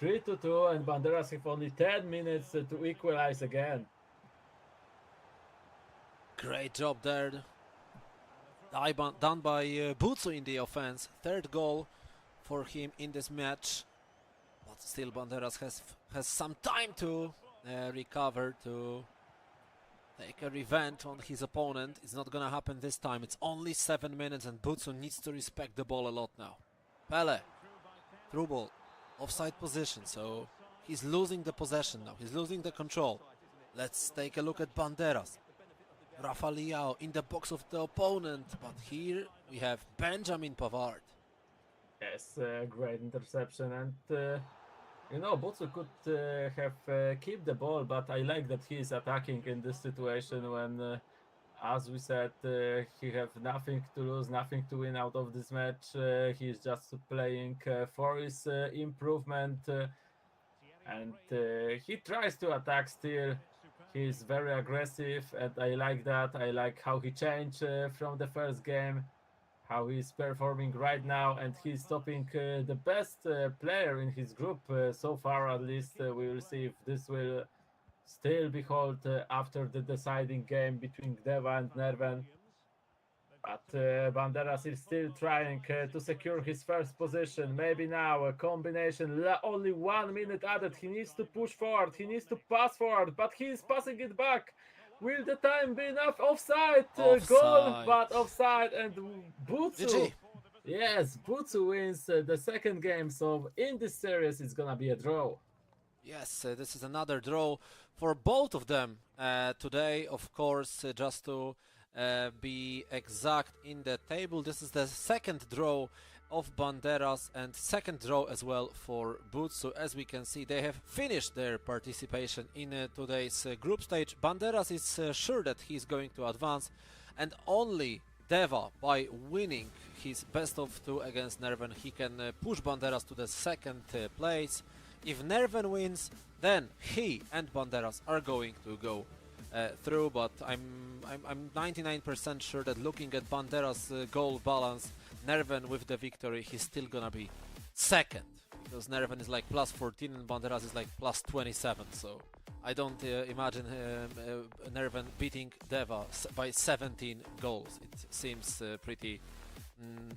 3-2, and Banderas have only 10 minutes to equalize again. Great job there. Done by Butsu in the offense. 3rd goal for him in this match. But still Banderas has some time to recover, to take a revenge on his opponent. It's not gonna happen this time. It's only 7 minutes and Butsu needs to respect the ball a lot now. Pele, through ball, offside position, so he's losing the possession now. He's losing the control. Let's take a look at Banderas. Rafa Leao in the box of the opponent, but here we have Benjamin Pavard. Yes, great interception, and you know, Butsu could have kept the ball, but I like that he is attacking in this situation when, as we said, he have nothing to lose, nothing to win out of this match. He is just playing for his improvement, and he tries to attack still. He's very aggressive, and I like that. I like how he changed from the first game, how he's performing right now, and he's stopping the best player in his group so far, at least. We will see if this will still be held after the deciding game between Deva and Neerven. But Banderas is still trying to secure his first position. Maybe now a combination, only 1 minute added. He needs to push forward, he needs to pass forward, but he is passing it back. Will the time be enough? Offside, goal, but offside, and Butsu. GG. Yes, Butsu wins the second game, so in this series it's gonna be a draw. Yes, this is another draw for both of them today, of course, just to be exact in the table. This is the second draw of Banderas and second draw as well for Butsu. As we can see, they have finished their participation in today's group stage. Banderas is sure that he's going to advance, and only Deva, by winning his best of 2 against Neerven, he can push Banderas to the second place. If Neerven wins, then he and Banderas are going to go through, but I'm 99% sure that looking at Banderas' goal balance, Neerven with the victory, he's still gonna be second, because Neerven is like plus 14 and Banderas is like plus 27, so I don't imagine Neerven beating Deva by 17 goals. It seems pretty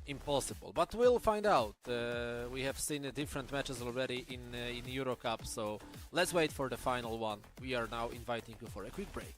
impossible, but we'll find out. We have seen different matches already in EuroCup, so let's wait for the final one. We are now inviting you for a quick break.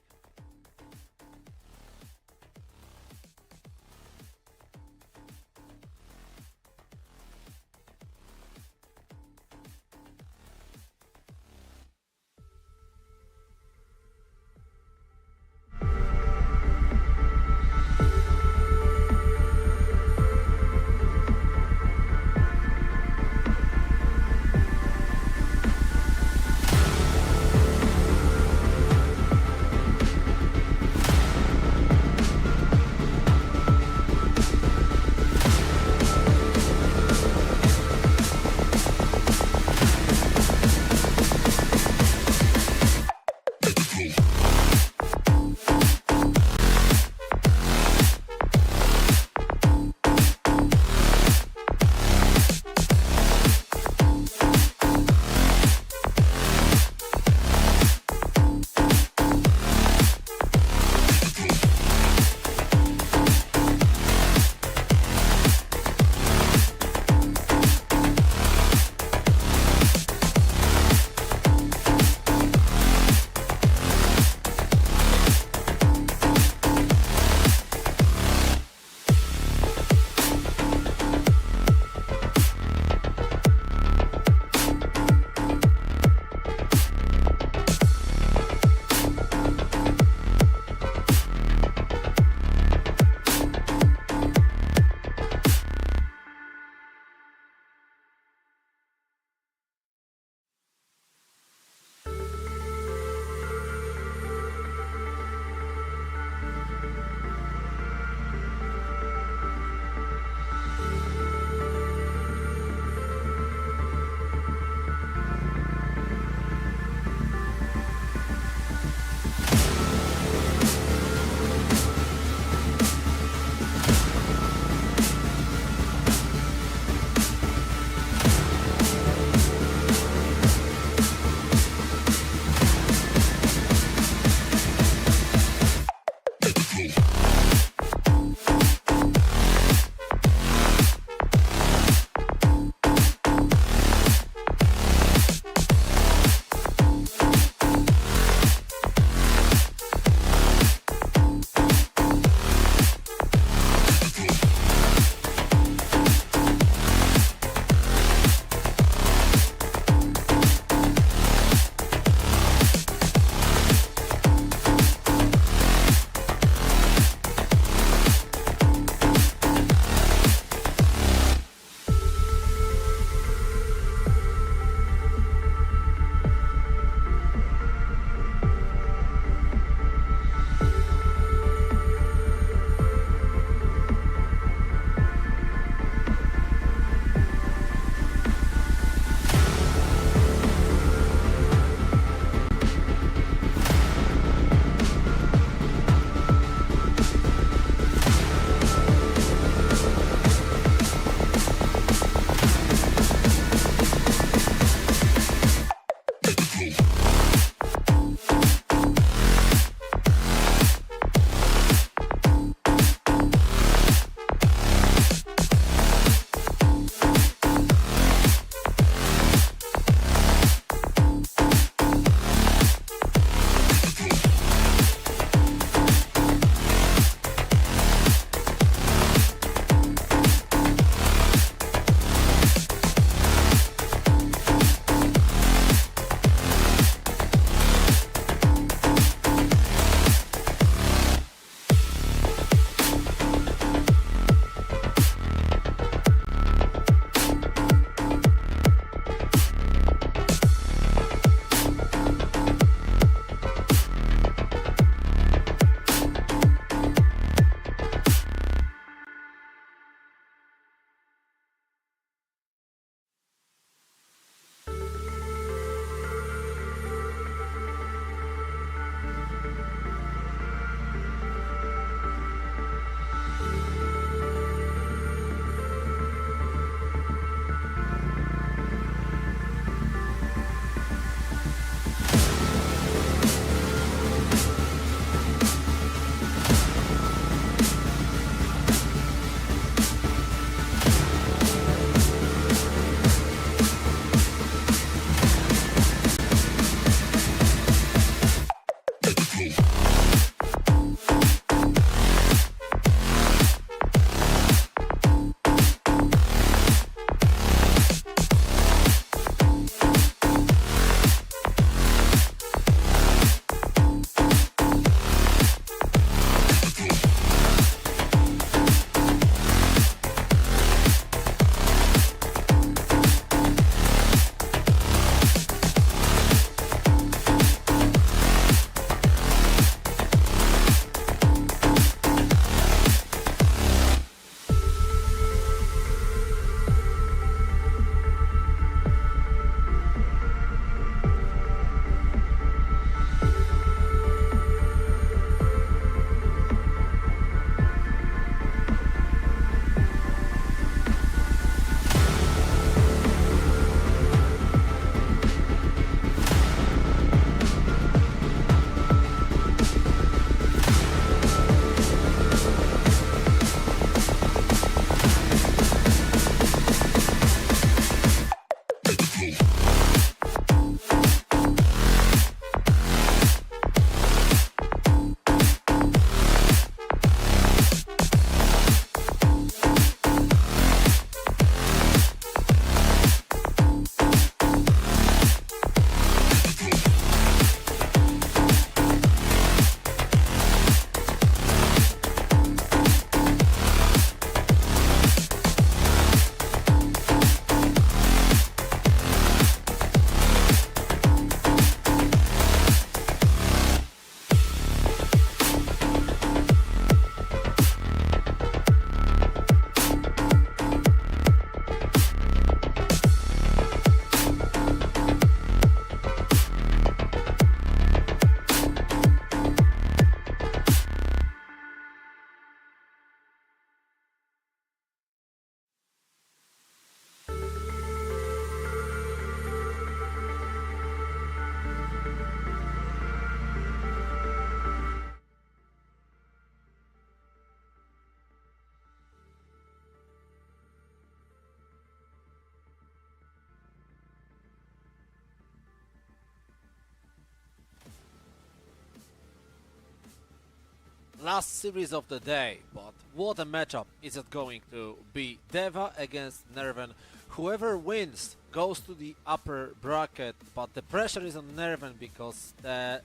last series of the day, but what a matchup is it going to be? Deva against Neerven. Whoever wins goes to the upper bracket, but the pressure is on Neerven because the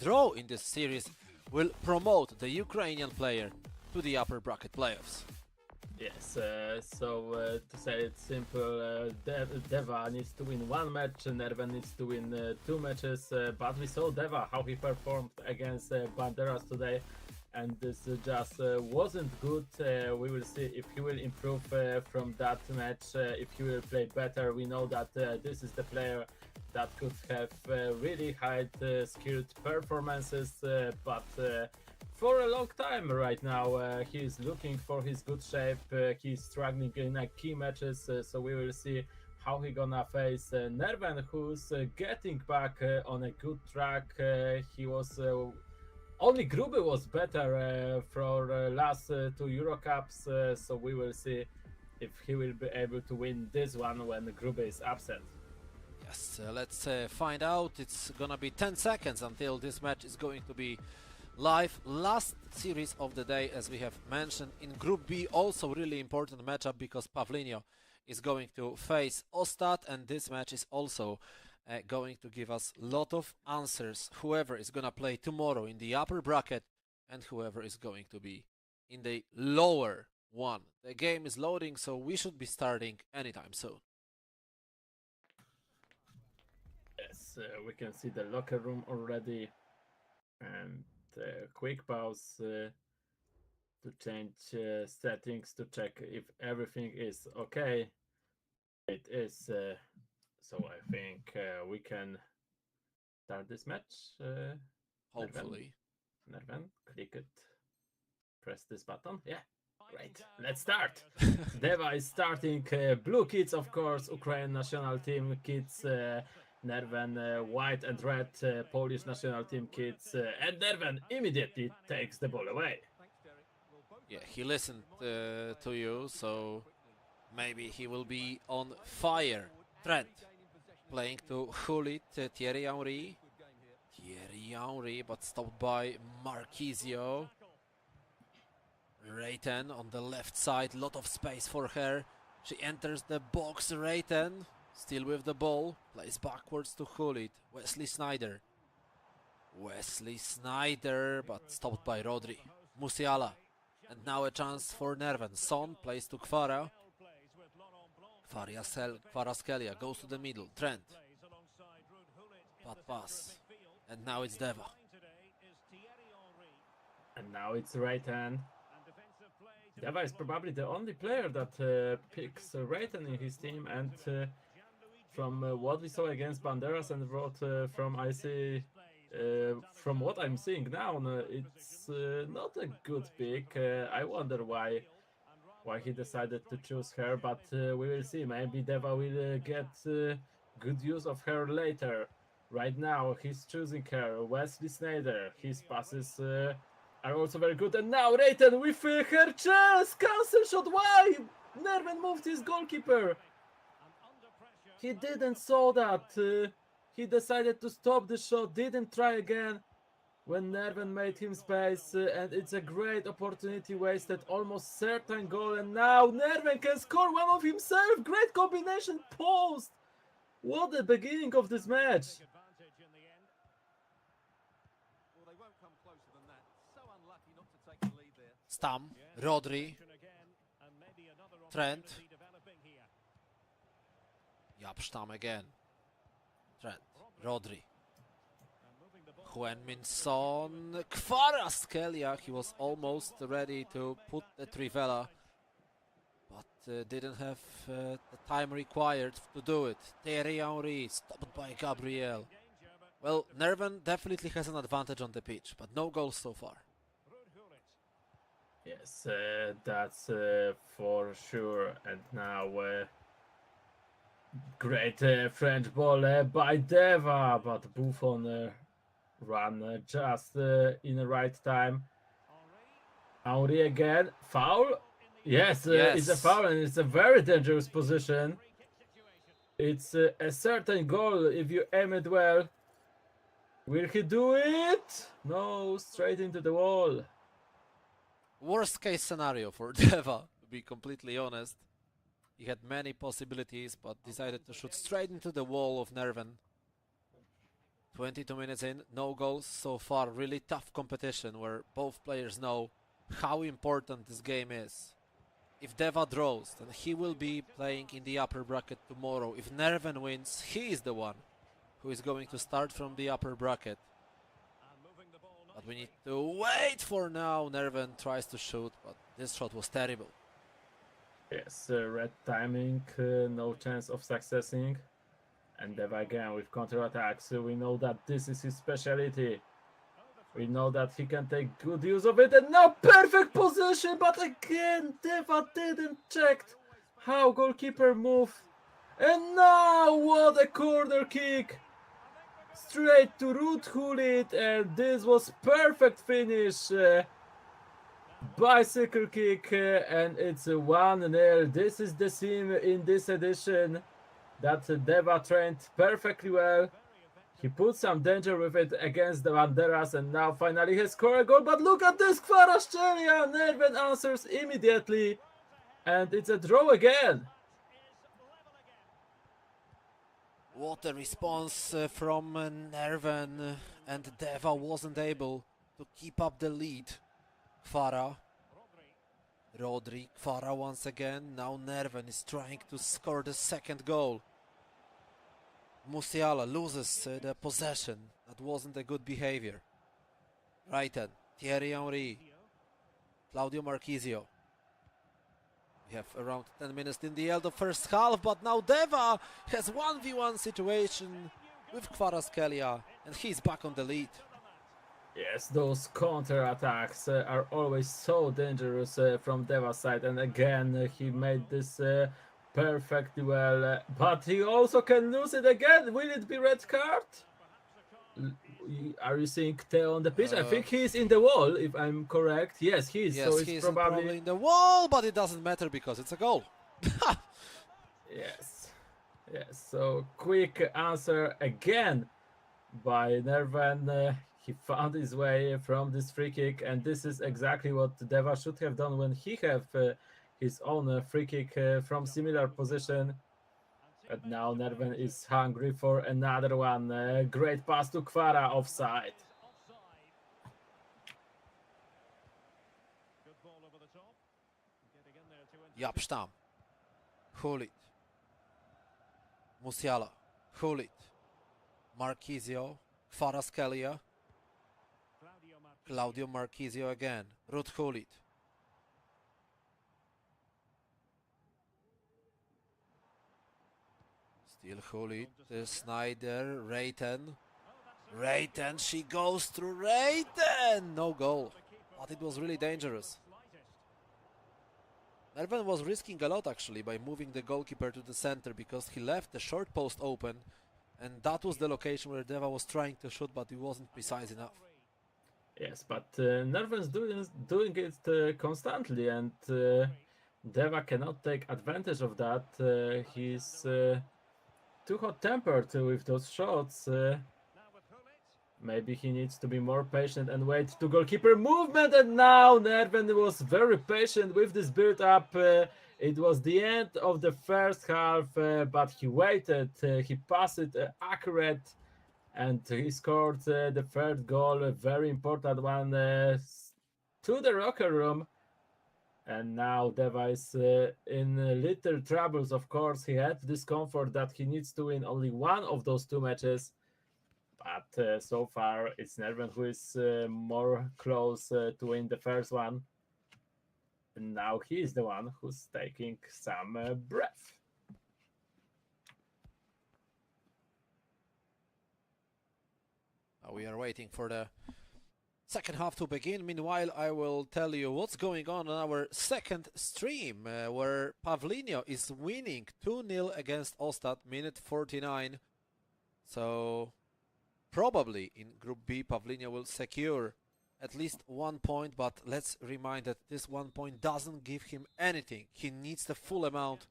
draw in this series will promote the Ukrainian player to the upper bracket playoffs. Yes, to say it simple, Deva needs to win one match, Neerven needs to win 2 matches, but we saw Deva, how he performed against Banderas today, and this just wasn't good. We will see if he will improve from that match, if he will play better. We know that this is the player that could have really high skilled performances, but for a long time right now he's looking for his good shape. He's struggling in key matches, so we will see how he gonna face Neerven, who's getting back on a good track. He was only Grube was better for last 2 EuroCups, so we will see if he will be able to win this one when Grube is absent. Yes, let's find out. It's gonna be 10 seconds until this match is going to be live. Last series of the day, as we have mentioned. In Group B, also really important matchup because Pavlinho is going to face Ostad, and this match is also going to give us a lot of answers. Whoever is gonna play tomorrow in the upper bracket and whoever is going to be in the lower one. The game is loading, so we should be starting anytime soon. Yes, we can see the locker room already, and quick pause to change settings to check if everything is okay. It is, so I think we can start this match. Hopefully. Neerven, click it, press this button. Yeah, great. Let's start. Deva is starting. Blue kits, of course, Ukraine national team kits. Neerven, white and red Polish national team kits, and Neerven immediately takes the ball away. Yeah, he listened to you, so maybe he will be on fire. Trent playing to Hulit, Thierry Henry. Thierry Henry, but stopped by Marquisio. Rayten on the left side, lot of space for her. She enters the box. Rayten still with the ball, plays backwards to Hulit. Wesley Sneijder. Wesley Sneijder, but stopped by Rodri. Musiala. And now a chance for Neerven. Son plays to Kvara. Kvaratskhelia goes to the middle. Trent. Bad pass. And now it's Deva. And now it's Rayten. Deva is probably the only player that picks Rayten in his team, and from what we saw against Banderas and from what I'm seeing now, it's not a good pick. I wonder why he decided to choose her, but we will see. Maybe Deva will get good use of her later. Right now, he's choosing her. Wesley Sneijder. His passes are also very good. And now Rayten with her chance! Cancel shot! Why? Neerven moved his goalkeeper. He didn't saw that. He decided to stop the shot, didn't try again when Neerven made him space, and it's a great opportunity wasted, almost certain goal, and now Neerven can score one of himself. Great combination post. What the beginning of this match. Stam, Rodri, Trent. Yep, Stam again. Trent, Rodri. Heung-min Son, Kvaratskhelia. He was almost ready to put the Trivela, but didn't have the time required to do it. Thierry Henry, stopped by Gabriel. Well, Neerven definitely has an advantage on the pitch, but no goals so far. Yes, that's for sure. And now great French ball by Deva, but Buffon ran just in the right time. Henry again, foul? Yes, it's a foul, and it's a very dangerous position. It's a certain goal if you aim it well. Will he do it? No, straight into the wall. Worst case scenario for Deva, to be completely honest. He had many possibilities, but decided to shoot straight into the wall of Neerven. 22 minutes in, no goals so far. Really tough competition where both players know how important this game is. If Deva draws, then he will be playing in the upper bracket tomorrow. If Neerven wins, he is the one who is going to start from the upper bracket. But we need to wait for now. Neerven tries to shoot, but this shot was terrible. Yes, red timing, no chance of successing. And Deva again with counterattacks. We know that this is his specialty. We know that he can take good use of it. And now perfect position, but again Deva didn't check how goalkeeper moved. And now what a corner kick! Straight to Ruud Gullit, and this was perfect finish. Bicycle kick, and it's a 1-0. This is the sim in this edition that Deva trained perfectly well. He put some danger with it against the Banderas, and now finally he scored a goal. But look at this, Kvaratskhelia! Neerven answers immediately, and it's a draw again. What a response from Neerven, and Deva wasn't able to keep up the lead. Rodri, Kvara once again. Now Neerven is trying to score the second goal. Musiala loses the possession. That wasn't a good behavior. Right, Thierry Henry, Claudio Marchisio. We have around 10 minutes in the end of first half, but now Deva has 1v1 situation with Kvaratskhelia, and he's back on the lead. Yes, those counter-attacks are always so dangerous from Deva's side, and again he made this perfectly well, but he also can lose it again. Will it be red card? Are you seeing Theo on the pitch? I think he's in the wall, if I'm correct. Yes, he is. Yes, so it's he's probably in the wall, but it doesn't matter because it's a goal. Yes. Yes, so quick answer again by Neerven. He found his way from this free kick, and this is exactly what Deva should have done when he have his own free kick from similar position. But now Neerven is hungry for another one. Great pass to Kvara, offside. Yapstam, Gullit, Musiala, Gullit, Marchisio, Kvaratskhelia, Claudio Marchisio again, Ruud Gullit. Still Gullit, Snyder, Reiten, she goes through Reiten! No goal, but it was really dangerous. Neerven was risking a lot actually by moving the goalkeeper to the center because he left the short post open, and that was the location where Deva was trying to shoot, but he wasn't precise enough. Yes, but Neerven's doing it constantly, and Deva cannot take advantage of that. He's too hot-tempered with those shots. Maybe he needs to be more patient and wait to goalkeeper movement, and now Neerven was very patient with this build-up. It was the end of the first half, but he waited, he passed it accurate, and he scored the third goal, a very important one, to the locker room. And now Deva is in little troubles, of course. He had discomfort that he needs to win only one of those two matches. But so far, it's Neerven who is more close to win the first one. And now he is the one who's taking some breath. We are waiting for the second half to begin. Meanwhile, I will tell you what's going on our second stream, where Pavlinho is winning 2-0 against Ostad, minute 49. So probably in Group B, Pavlinho will secure at least 1 point, but let's remind that this 1 point doesn't give him anything. He needs the full amount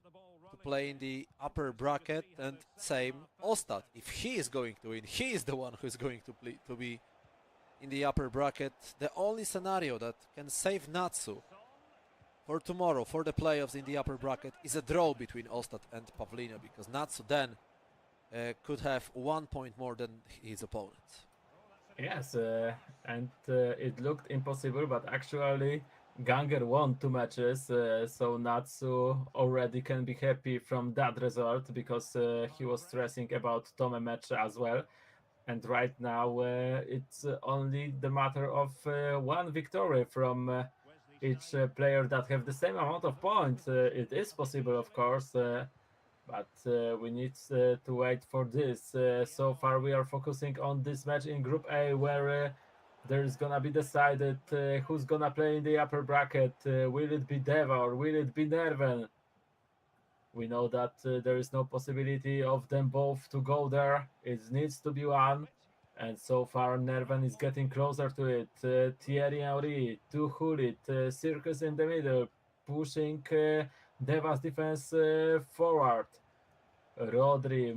to play in the upper bracket, and same Ostad. If he is going to win, he is the one who is going to be in the upper bracket. The only scenario that can save Natsu for tomorrow, for the playoffs in the upper bracket, is a draw between Ostad and Pavlina, because Natsu then could have 1 point more than his opponent. Yes, and it looked impossible, but actually Ganger won 2 matches, so Natsu already can be happy from that result, because he was stressing about Tome match as well. And right now it's only the matter of 1 victory from each player that have the same amount of points. It is possible, of course, but we need to wait for this. So far we are focusing on this match in Group A, where there's gonna be decided who's gonna play in the upper bracket. Will it be Deva or will it be Neerven? We know that there is no possibility of them both to go there. It needs to be one. And so far Neerven is getting closer to it. Thierry Henry to Hulit, Circus in the middle, pushing Deva's defense forward. Rodri,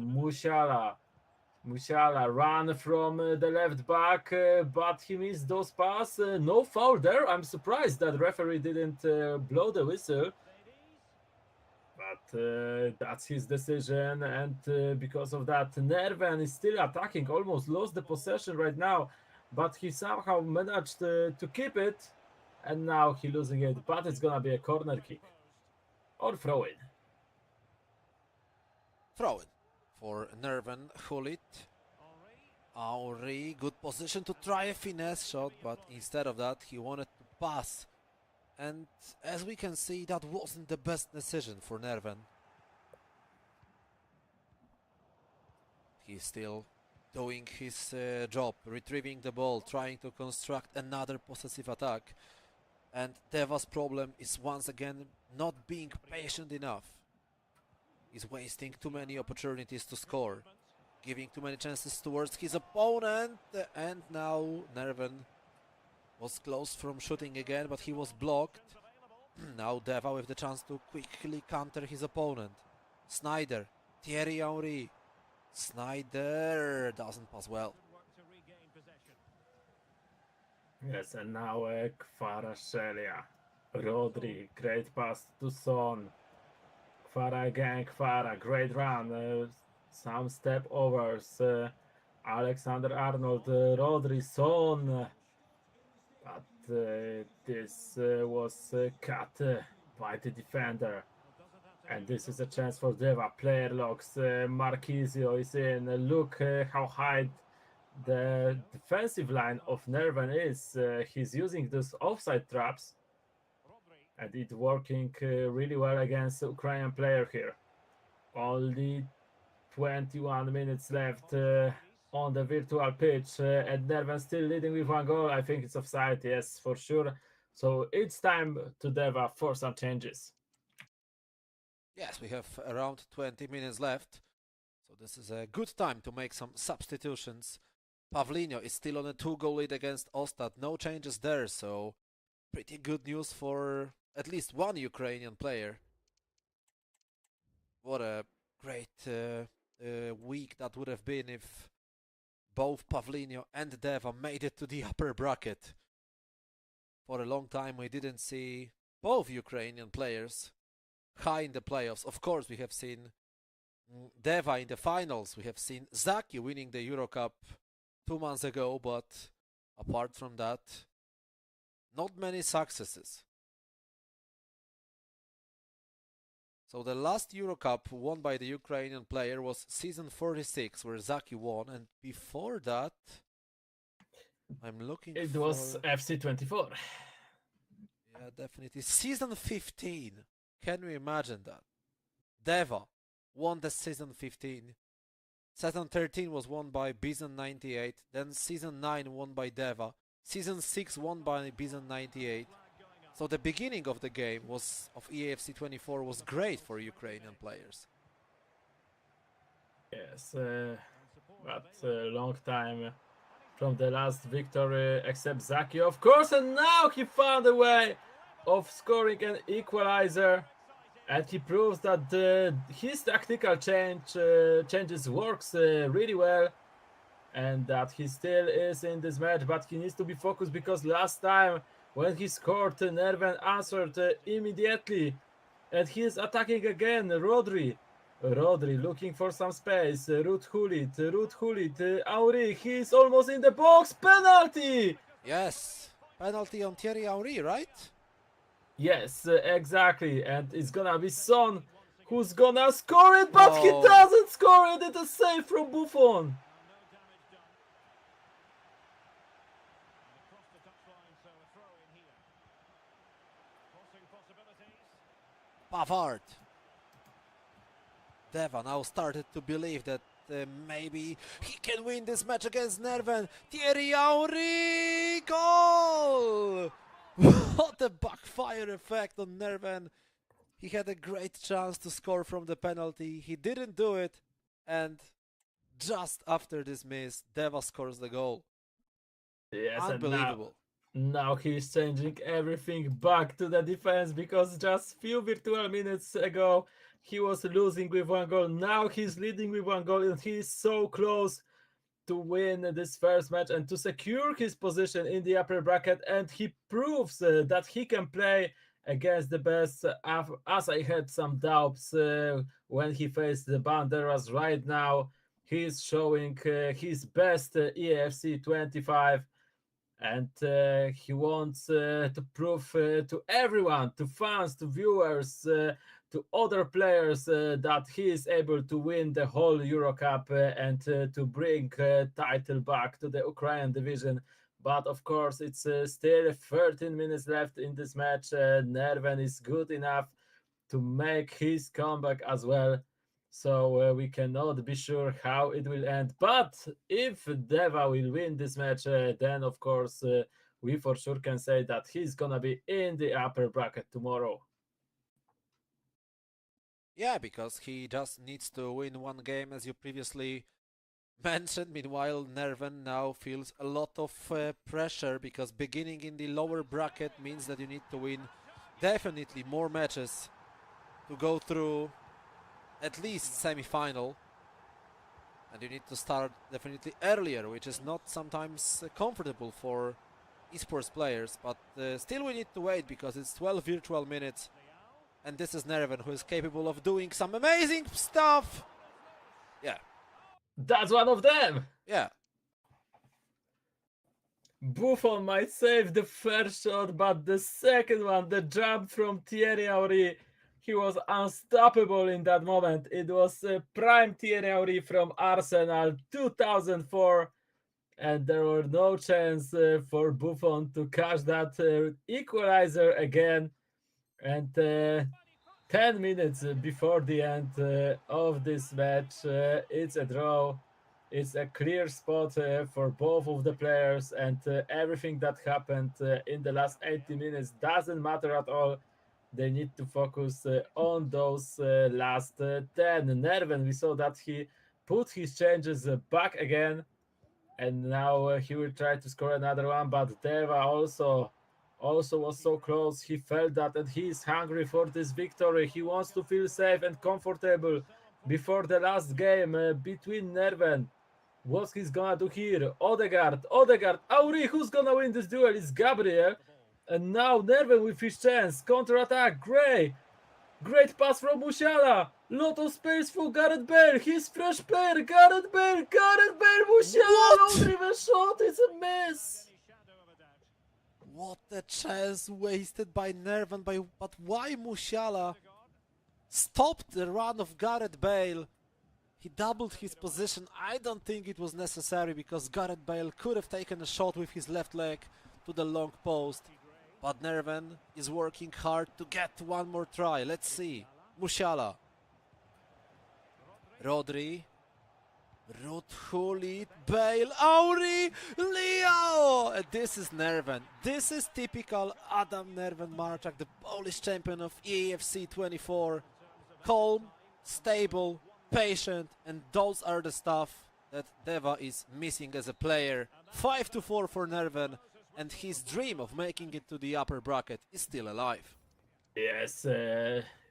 Musiala run from the left back, but he missed those passes. No foul there. I'm surprised that referee didn't blow the whistle. But that's his decision, and because of that, Neerven is still attacking, almost lost the possession right now, but he somehow managed to keep it, and now he's losing it, but it's gonna be a corner kick. Or throw-in. Throw-in for Neerven. Hulit. Henry, good position to try a finesse shot, but instead of that, he wanted to pass. And as we can see, that wasn't the best decision for Neerven. He's still doing his job, retrieving the ball, trying to construct another possessive attack. And Deva's problem is once again not being patient enough. He's wasting too many opportunities to score, giving too many chances towards his opponent, and now Neerven was close from shooting again, but he was blocked. Now Deva with the chance to quickly counter his opponent. Snyder, Thierry Henry. Snyder doesn't pass well. Yes, and now Kvaratskhelia. Rodri, great pass to Son. Kvara again, Kvara, great run. Some step overs. Alexander Arnold, Rodri, Son. But this was cut by the defender. And this is a chance for Deva. Player locks. Marquisio is in. Look how high the defensive line of Neerven is. He's using those offside traps. And it's working really well against the Ukrainian player here. Only 21 minutes left on the virtual pitch, and Neerven still leading with 1 goal. I think it's offside, yes, for sure. So it's time to Deva for some changes. Yes, we have around 20 minutes left, so this is a good time to make some substitutions. Pavlina is still on a 2-goal lead against Ostad. No changes there, so pretty good news for at least one Ukrainian player. What a great week that would have been if both Pavlina and Deva made it to the upper bracket. For a long time we didn't see both Ukrainian players high in the playoffs. Of course, we have seen Deva in the finals. We have seen Zzakki winning the EuroCup 2 months ago, but apart from that, not many successes. So the last EuroCup won by the Ukrainian player was season 46, where Zzakki won, and before that, I'm looking It for... was FC24. Yeah, definitely. Season 15. Can we imagine that? Deva won the season 15. Season 13 was won by Bison 98. Then season 9 won by Deva. Season 6 won by Bison 98. So the beginning of the game of EAFC 24 was great for Ukrainian players. Yes, but a long time from the last victory, except Zzakki, of course, and now he found a way of scoring an equalizer, and he proves that his tactical changes works really well. and that he still is in this match, but he needs to be focused because last time when he scored, Neerven answered immediately, and he is attacking again. Rodri looking for some space. Ruud Gullit, Auri, he's almost in the box. Penalty! Yes, penalty on Thierry Henry, right? Yes, exactly. And it's gonna be Son who's gonna score it, but he Oh. doesn't score it. It's a save from Buffon. Pavard. Deva now started to believe that maybe he can win this match against Neerven. Thierry Henry! Goal! What a backfire effect on Neerven. He had a great chance to score from the penalty. He didn't do it. And just after this miss, Deva scores the goal. Yes, Unbelievable. and now he's changing everything back to the defense because just few virtual minutes ago he was losing with 1 goal. Now he's leading with 1 goal, and he's so close to win this first match and to secure his position in the upper bracket. And he proves that he can play against the best, as I had some doubts when he faced the Banderas. Right now he's showing his best EAFC 25, and he wants to prove to everyone, to fans, to viewers, to other players that he is able to win the whole EuroCup and to bring title back to the Ukrainian division. But of course, it's still 13 minutes left in this match. Neerven is good enough to make his comeback as well. So we cannot be sure how it will end. But if Deva will win this match, then of course we for sure can say that he's gonna be in the upper bracket tomorrow. Yeah, because he just needs to win one game, as you previously mentioned. Meanwhile, Neerven now feels a lot of pressure because beginning in the lower bracket means that you need to win definitely more matches to go through at least semi-final, and you need to start definitely earlier, which is not sometimes comfortable for esports players, but still we need to wait because it's 12 virtual minutes, and this is Neerven, who is capable of doing some amazing stuff. Yeah, That's one of them. yeah. Buffon might save the first shot, but the second one, the jump from Thierry Henry, he was unstoppable in that moment. It was prime Thierry Henry from Arsenal 2004, and there were no chance for Buffon to catch that equalizer again. And 10 minutes before the end of this match, it's a draw. It's a clear spot for both of the players, and everything that happened in the last 80 minutes doesn't matter at all. They need to focus on those last 10. Neerven, we saw that he put his changes back again, and now he will try to score another one. But Deva also was so close. He felt that, and he is hungry for this victory. He wants to feel safe and comfortable before the last game between Neerven. What he's gonna do here? Odegaard, Auri, who's gonna win this duel? It's Gabriel. And now Neerven with his chance. Counter-attack, great pass from Musiala. Lot of space for Gareth Bale. His fresh pair, Gareth Bale, Musiala. Rodri shot, it's a miss. What a chance wasted by Neerven, but why Musiala stopped the run of Gareth Bale? He doubled his position. I don't think it was necessary because Gareth Bale could have taken a shot with his left leg to the long post. But Neerven is working hard to get one more try. Let's see. Musiala. Rodri. Ruud Gullit, Bale, Auri, Leo! This is Neerven. This is typical Adam Neerven Marczak, the Polish champion of EAFC 24. Calm, stable, patient, and those are the stuff that Deva is missing as a player. 5-4 for Neerven, and his dream of making it to the upper bracket is still alive. Yes,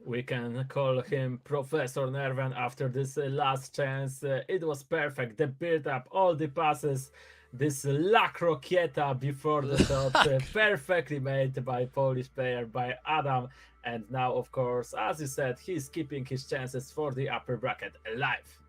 we can call him Professor Neerven after this last chance. It was perfect. The build-up, all the passes, this La Croquieta before the shot, perfectly made by Polish player, by Adam. And now, of course, as you said, he's keeping his chances for the upper bracket alive.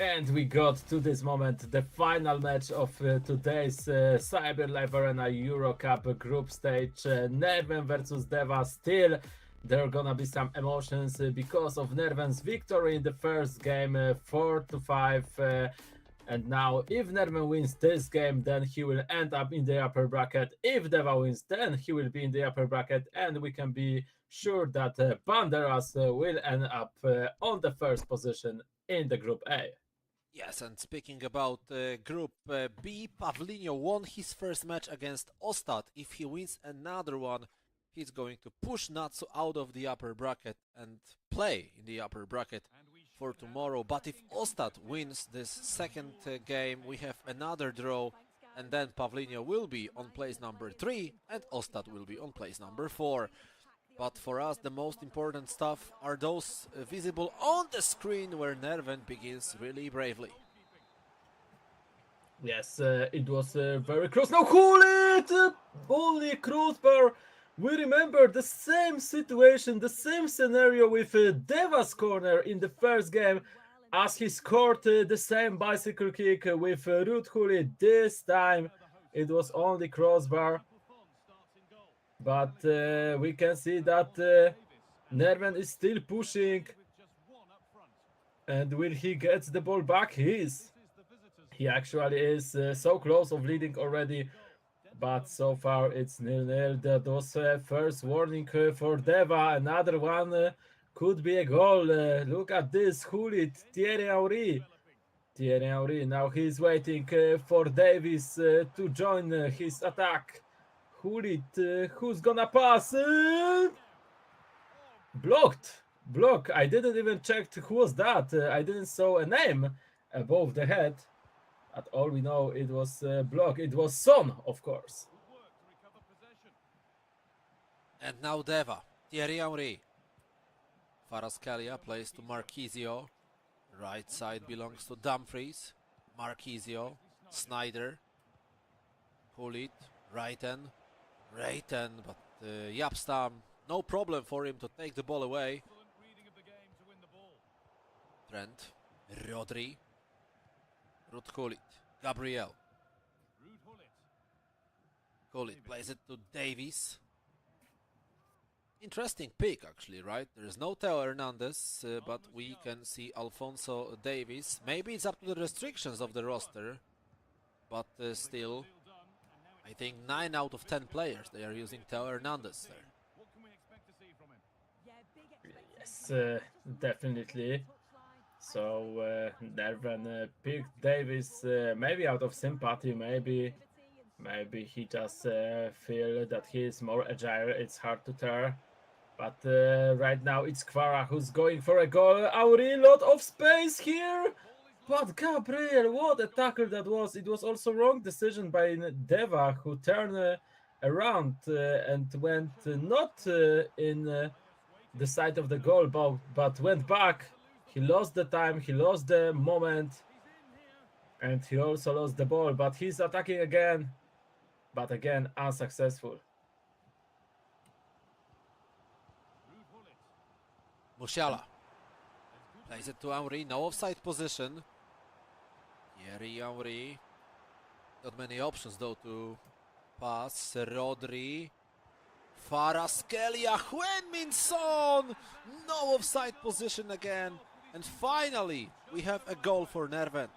And we got to this moment, the final match of today's CyberLive Arena EuroCup group stage. Neerven versus Deva. Still, there are gonna be some emotions because of Neerven's victory in the first game, 4-5. And now, if Neerven wins this game, then he will end up in the upper bracket. If Deva wins, then he will be in the upper bracket, and we can be sure that Banderas will end up on the first position in the Group A. Yes, and speaking about Group B, Pavlinho won his first match against Ostad. If he wins another one, he's going to push Natsu out of the upper bracket and play in the upper bracket for tomorrow. But if Ostad wins this second game, we have another draw, and then Pavlinho will be on place number 3 and Ostad will be on place number 4. But for us, the most important stuff are those visible on the screen where Neerven begins really bravely. Yes, it was very close. Now Hulit! Only crossbar. We remember the same situation, the same scenario with Deva's corner in the first game, as he scored the same bicycle kick with Ruud Hulit. This time it was only crossbar. But we can see that Neerven is still pushing. And will he get the ball back? He is. He actually is so close of leading already. But so far it's 0-0. That was first warning for Deva. Another one could be a goal. Look at this. Hulit, Thierry Henry. Thierry Henry. Now he's waiting for Davis to join his attack. Hulit, who's gonna pass? Blocked. Block. I didn't even check who was that. I didn't saw a name above the head. At all we know, it was blocked. It was Son, of course. And now Deva, Thierry Henry. Farascalia plays to Marquisio. Right side belongs to Dumfries. Marquisio, Snyder. Hulit, Reiten, but Yapstam, no problem for him to take the ball away. Trent, Rodri, Ruud Hulit, Gabriel. Hulit plays it to Davies. Interesting pick, actually, right? There's no Theo Hernandez, but we can see Alfonso Davies. Maybe it's up to the restrictions of the roster, but still, I think 9 out of 10 players, they are using Theo Hernandez there. Yes, definitely. So Neerven picked Davis, maybe out of sympathy, maybe he just feel that he is more agile. It's hard to tear. But right now it's Kvara who's going for a goal. Auri, lot of space here. But Gabriel, what a tackle that was. It was also wrong decision by Deva, who turned around and went not in the side of the goal, but went back. He lost the time, he lost the moment, and he also lost the ball. But he's attacking again, but again unsuccessful. Musiala plays it to Henry, no offside position. Thierry Henry, not many options though to pass. Rodri, Farascalia, Heung-min Son, no offside position again. And finally, we have a goal for Neerven.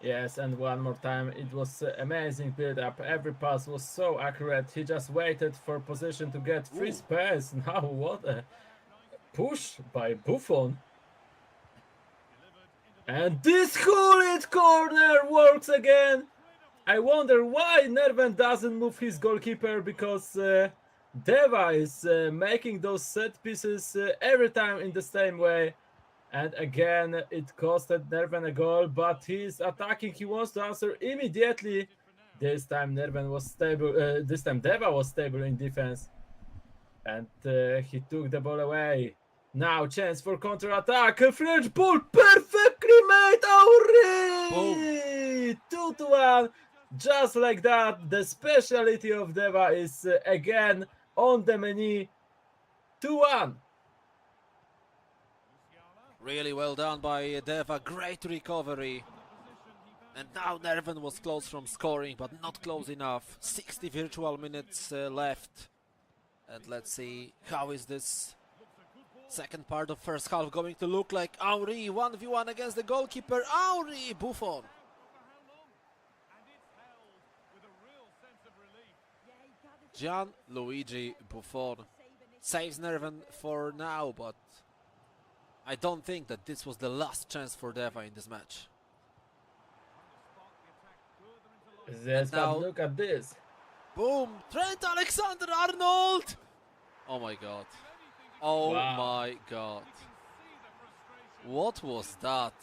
Yes, and one more time, it was amazing build-up. Every pass was so accurate. He just waited for position to get free space. Now what a push by Buffon. And this Hulit corner works again. I wonder why Neerven doesn't move his goalkeeper, because Deva is making those set pieces every time in the same way. And again, it costed Neerven a goal, but he's attacking. He wants to answer immediately. This time Neerven was stable. This time Deva was stable in defense. And he took the ball away. Now chance for counter-attack. A French ball perfectly made. Auri! 2-1. Just like that. The specialty of Deva is again on the menu. 2-1. Really well done by Deva, great recovery. And now Neerven was close from scoring, but not close enough. 60 virtual minutes left. And let's see how is this second part of first half going to look like. Henry 1v1 against the goalkeeper. Henry Buffon. Gianluigi Buffon saves Neerven for now, but I don't think that this was the last chance for Deva in this match. Yes, now- but look at this. Boom! Trent Alexander-Arnold! Oh my god. Oh Wow. my god. What was that?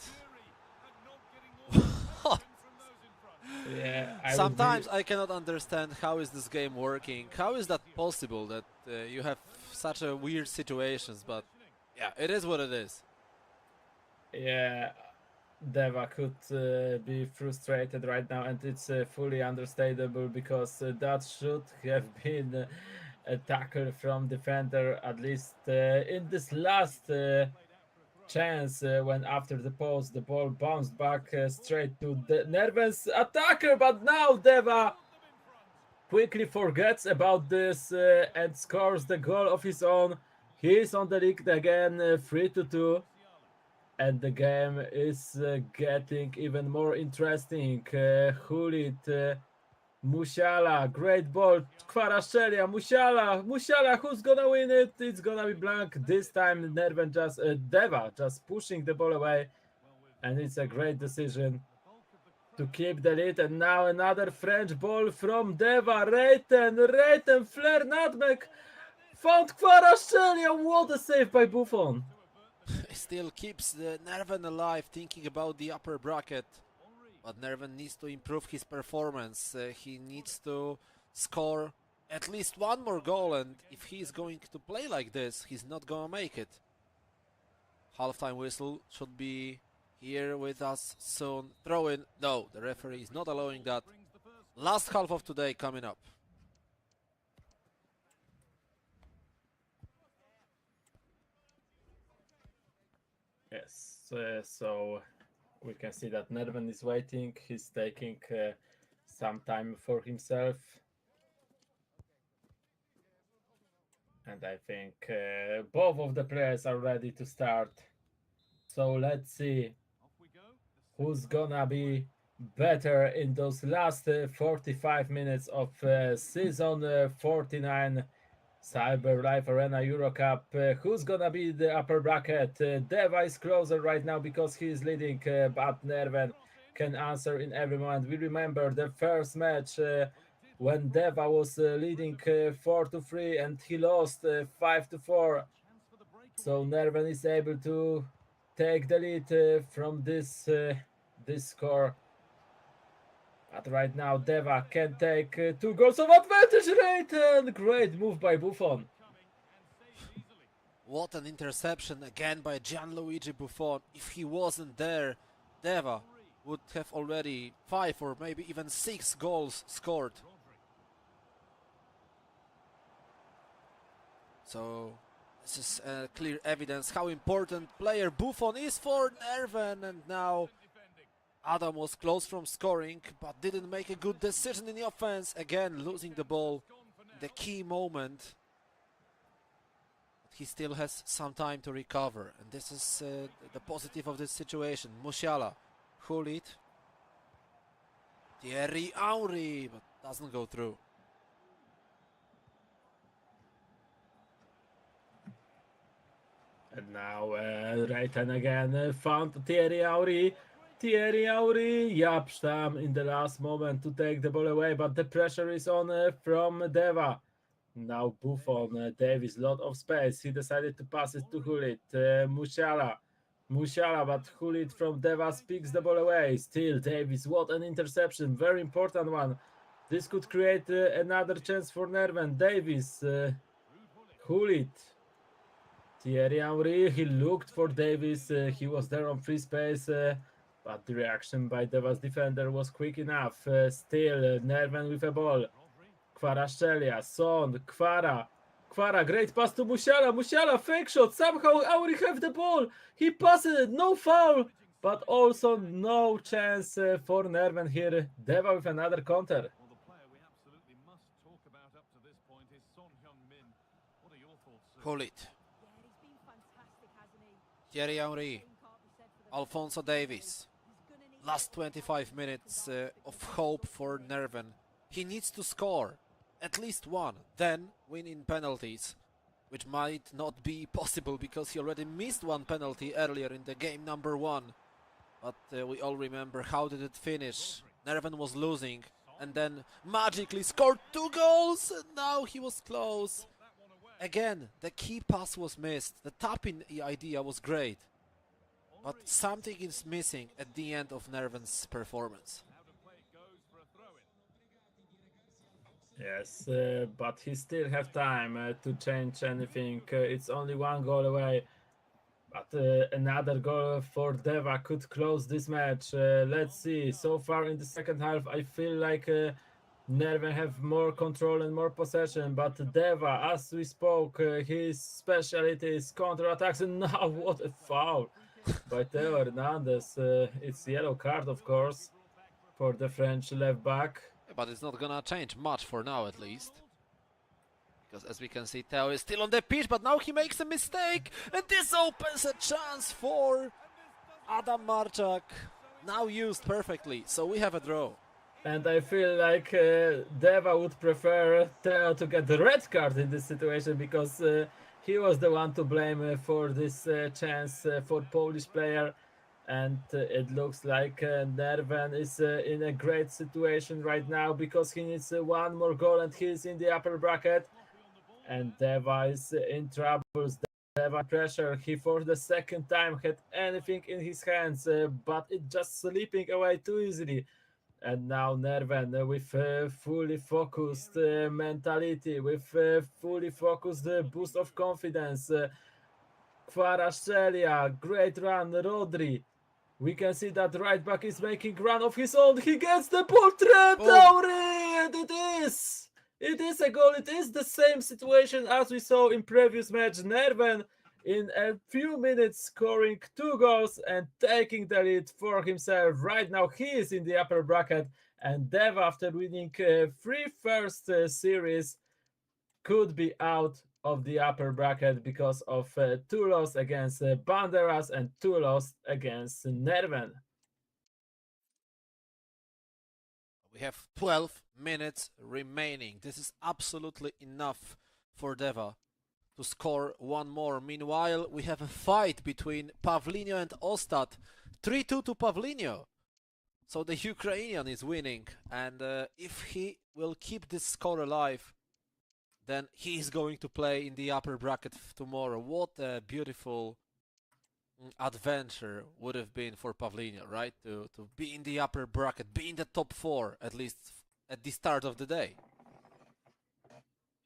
Yeah, I would Sometimes I cannot understand how is this game working. How is that possible that you have such a weird situations, but yeah, it is what it is. Yeah, Deva could be frustrated right now, and it's fully understandable because that should have been a tackle from defender, at least in this last chance when after the post the ball bounced back straight to the Neerven's attacker, but now Deva quickly forgets about this and scores the goal of his own. He's on the lead again, 3-2. And the game is getting even more interesting. Hulit, Musiala, great ball. Kvaratskhelia, Musiala, who's gonna win it? It's gonna be blank. This time Neerven Deva just pushing the ball away. And it's a great decision to keep the lead. And now another French ball from Deva. Reiten, flare, nutmeg. Found Kvaratskhelia. What a save by Buffon. Still keeps the Neerven alive, thinking about the upper bracket. But Neerven needs to improve his performance. He needs to score at least one more goal, and if he's going to play like this, he's not gonna make it. Halftime whistle should be here with us soon. Throw in. No, the referee is not allowing that. Last half of today coming up. Yes, so we can see that Neerven is waiting. He's taking some time for himself. And I think both of the players are ready to start. So let's see who's gonna be better in those last 45 minutes of season 49 CyberLive Arena EuroCup. Who's gonna be the upper bracket? Deva is closer right now because he is leading, but Neerven can answer in every moment. We remember the first match when Deva was leading 4-3 and he lost 5-4. So Neerven is able to take the lead from this score. But right now, Deva can take 2 goals of advantage rate, and great move by Buffon. What an interception again by Gianluigi Buffon. If he wasn't there, Deva would have already 5 or maybe even 6 goals scored. So this is clear evidence how important player Buffon is for Neerven, and now Adam was close from scoring, but didn't make a good decision in the offense. Again, losing the ball, the key moment. But he still has some time to recover, and this is the positive of this situation. Musiala, Hulit, Thierry Henry, but doesn't go through. And now Reiten again found Thierry Henry. Thierry Henry, Yapstam in the last moment to take the ball away, but the pressure is on from Deva. Now Buffon, Davis, lot of space. He decided to pass it to Hulit. Musiala, but Hulit from Deva picks the ball away. Still Davis, what an interception, very important one. This could create another chance for Neerven. Davis, Hulit. Thierry Henry, he looked for Davis. He was there on free space. But the reaction by Deva's defender was quick enough. Still, Neerven with a ball. Kvaratskhelia, Son, Kvara. Kvara, great pass to Musiala. Musiala, fake shot. Somehow Auri have the ball. He passes it, no foul. But also no chance for Neerven here. Deva with another counter. Well, the player we absolutely must talk about up to this point is Son Heung-min. What are your thoughts, sir? Hulit, Yeah, he's been fantastic, hasn't he? Thierry Henry, Same can't be said for the Alphonso Davies. He's gonna need Last 25 minutes of hope for Neerven. He needs to score at least one, then win in penalties, which might not be possible because he already missed one penalty earlier in the game number 1. But we all remember how did it finish. Neerven was losing and then magically scored 2 goals, and now he was close. Again, the key pass was missed. The tapping idea was great, but something is missing at the end of Neerven's performance. Yes, but he still have time to change anything. It's only 1 goal away. But another goal for Deva could close this match. Let's see. So far in the second half, I feel like Neerven have more control and more possession. But Deva, as we spoke, his specialty is counter-attacks. And now what a foul by Theo Hernandez. It's yellow card, of course, for the French left back. But it's not gonna change much for now, at least. Because as we can see, Theo is still on the pitch, but now he makes a mistake, and this opens a chance for Adam Marczak. Now used perfectly, so we have a draw. And I feel like Deva would prefer Theo to get the red card in this situation, because he was the one to blame for this chance for Polish player. And it looks like Neerven is in a great situation right now because he needs 1 more goal and he's in the upper bracket. And Deva is in troubles. Deva pressure. He for the second time had anything in his hands, but it just slipping away too easily. And now Neerven with fully focused mentality, with fully focused boost of confidence. Kvaratskhelia, great run, Rodri. We can see that right back is making run of his own. He gets the ball, Trent Auri, and it is a goal. It is the same situation as we saw in previous match. Neerven in a few minutes scoring 2 goals and taking the lead for himself. Right now he is in the upper bracket, and Deva, after winning 3 first series, could be out of the upper bracket because of 2 losses against Banderas and 2 losses against Neerven. We have 12 minutes remaining. This is absolutely enough for Deva to score 1 more. Meanwhile, we have a fight between Pavlinho and Ostad. 3-2 to Pavlinho. So the Ukrainian is winning, and if he will keep this score alive, then he's going to play in the upper bracket tomorrow. What a beautiful adventure would have been for Pavlinho, right? To be in the upper bracket, be in the top 4, at least at the start of the day.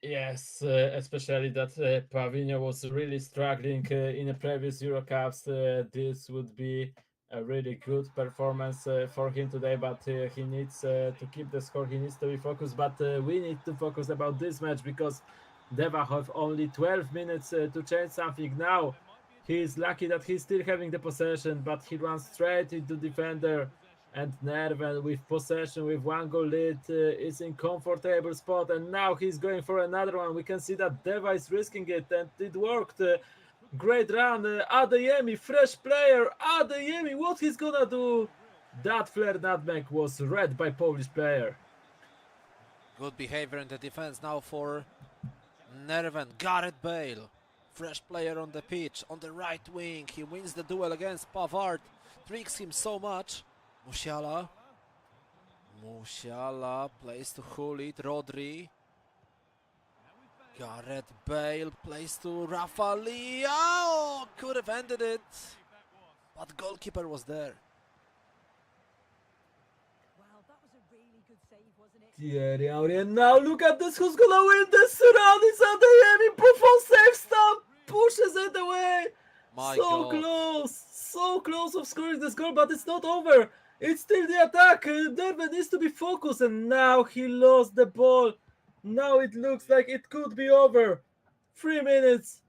Yes, especially that Pavlinho was really struggling in the previous EuroCups. This would be a really good performance for him today, but he needs to keep the score. He needs to be focused, but we need to focus about this match because Deva have only 12 minutes to change something. Now he's lucky that he's still having the possession, but he runs straight into defender, and Neerven with possession with 1 goal lead is in comfortable spot, and now he's going for another one. We can see that Deva is risking it, and it worked. Great run, Adeyemi, fresh player, Adeyemi, what he's gonna do? That flare nutmeg was read by Polish player. Good behavior in the defense now for Neerven. Gareth Bale, fresh player on the pitch, on the right wing. He wins the duel against Pavard, tricks him so much. Musiala plays to Hulit, Rodri. Gareth Bale plays to Rafa Leao. Could have ended it, but goalkeeper was there. Wow, that was a really good save, wasn't it? Thierry Henry, and now look at this, who's gonna win this run? It's Adeyemi, Buffon saves stop, pushes it away. My so God. so close of scoring this goal, but it's not over. It's still the attack. Neerven needs to be focused, and now he lost the ball. Now it looks like it could be over. 3 minutes,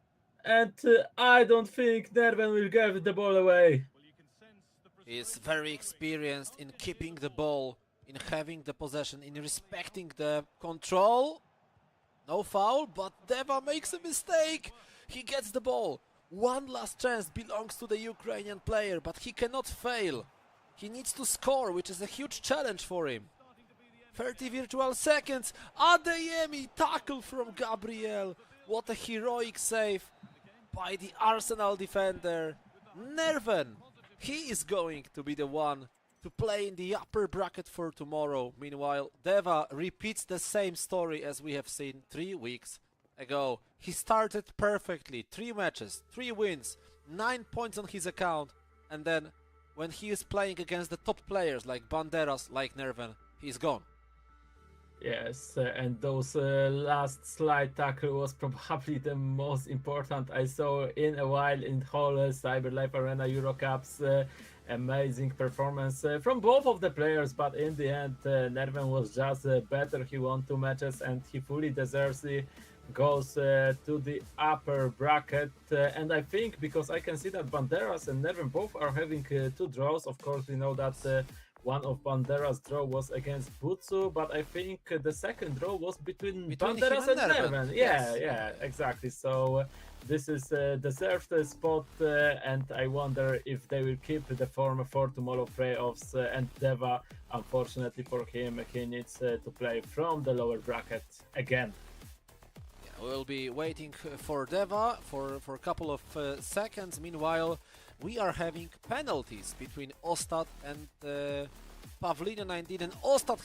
and I don't think Neerven will give the ball away. He is very experienced in keeping the ball, in having the possession, in respecting the control. No foul, but Deva makes a mistake. He gets the ball. One last chance belongs to the Ukrainian player, but he cannot fail. He needs to score, which is a huge challenge for him. 30 virtual seconds. Adeyemi, tackle from Gabriel. What a heroic save by the Arsenal defender. Neerven, he is going to be the one to play in the upper bracket for tomorrow. Meanwhile, Deva repeats the same story as we have seen 3 weeks ago. He started perfectly, 3 matches, 3 wins, 9 points on his account, and then when he is playing against the top players like Banderas, like Neerven, he's gone. Yes, and those last slide tackle was probably the most important I saw in a while in whole CyberLive Arena EuroCups. Amazing performance from both of the players, but in the end, Neerven was just better. He won 2 matches and he fully deserves the goes to the upper bracket. And I think because I can see that Banderas and Neerven both are having 2 draws. Of course, we know that one of Banderas' draw was against Butsu, but I think the second draw was between Banderas and Neerven. Yeah, exactly. So this is a deserved spot, and I wonder if they will keep the form for tomorrow playoffs. And Deva, unfortunately for him, he needs to play from the lower bracket again. We'll be waiting for Deva for a couple of seconds. Meanwhile, we are having penalties between Ostad and Pavlino 19, and Ostad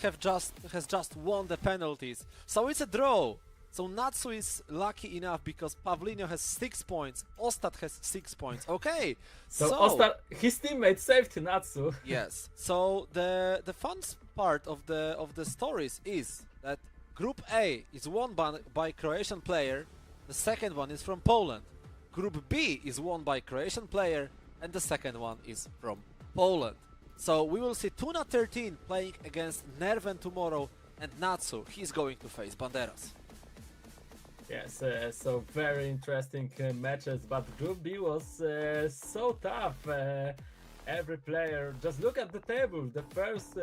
has just won the penalties. So it's a draw. So Natsu is lucky enough because Pavlino has 6 points, Ostad has 6 points. Okay. So Ostad, his teammate saved Natsu. Yes. So the fun part of the stories is that Group A is won by Croatian player, the second one is from Poland. Group B is won by Croatian player, and the second one is from Poland. So we will see Tuna 13 playing against Neerven tomorrow, and Natsu, he's going to face Banderas. Yes, so very interesting matches, but Group B was so tough. Every player, just look at the table. The first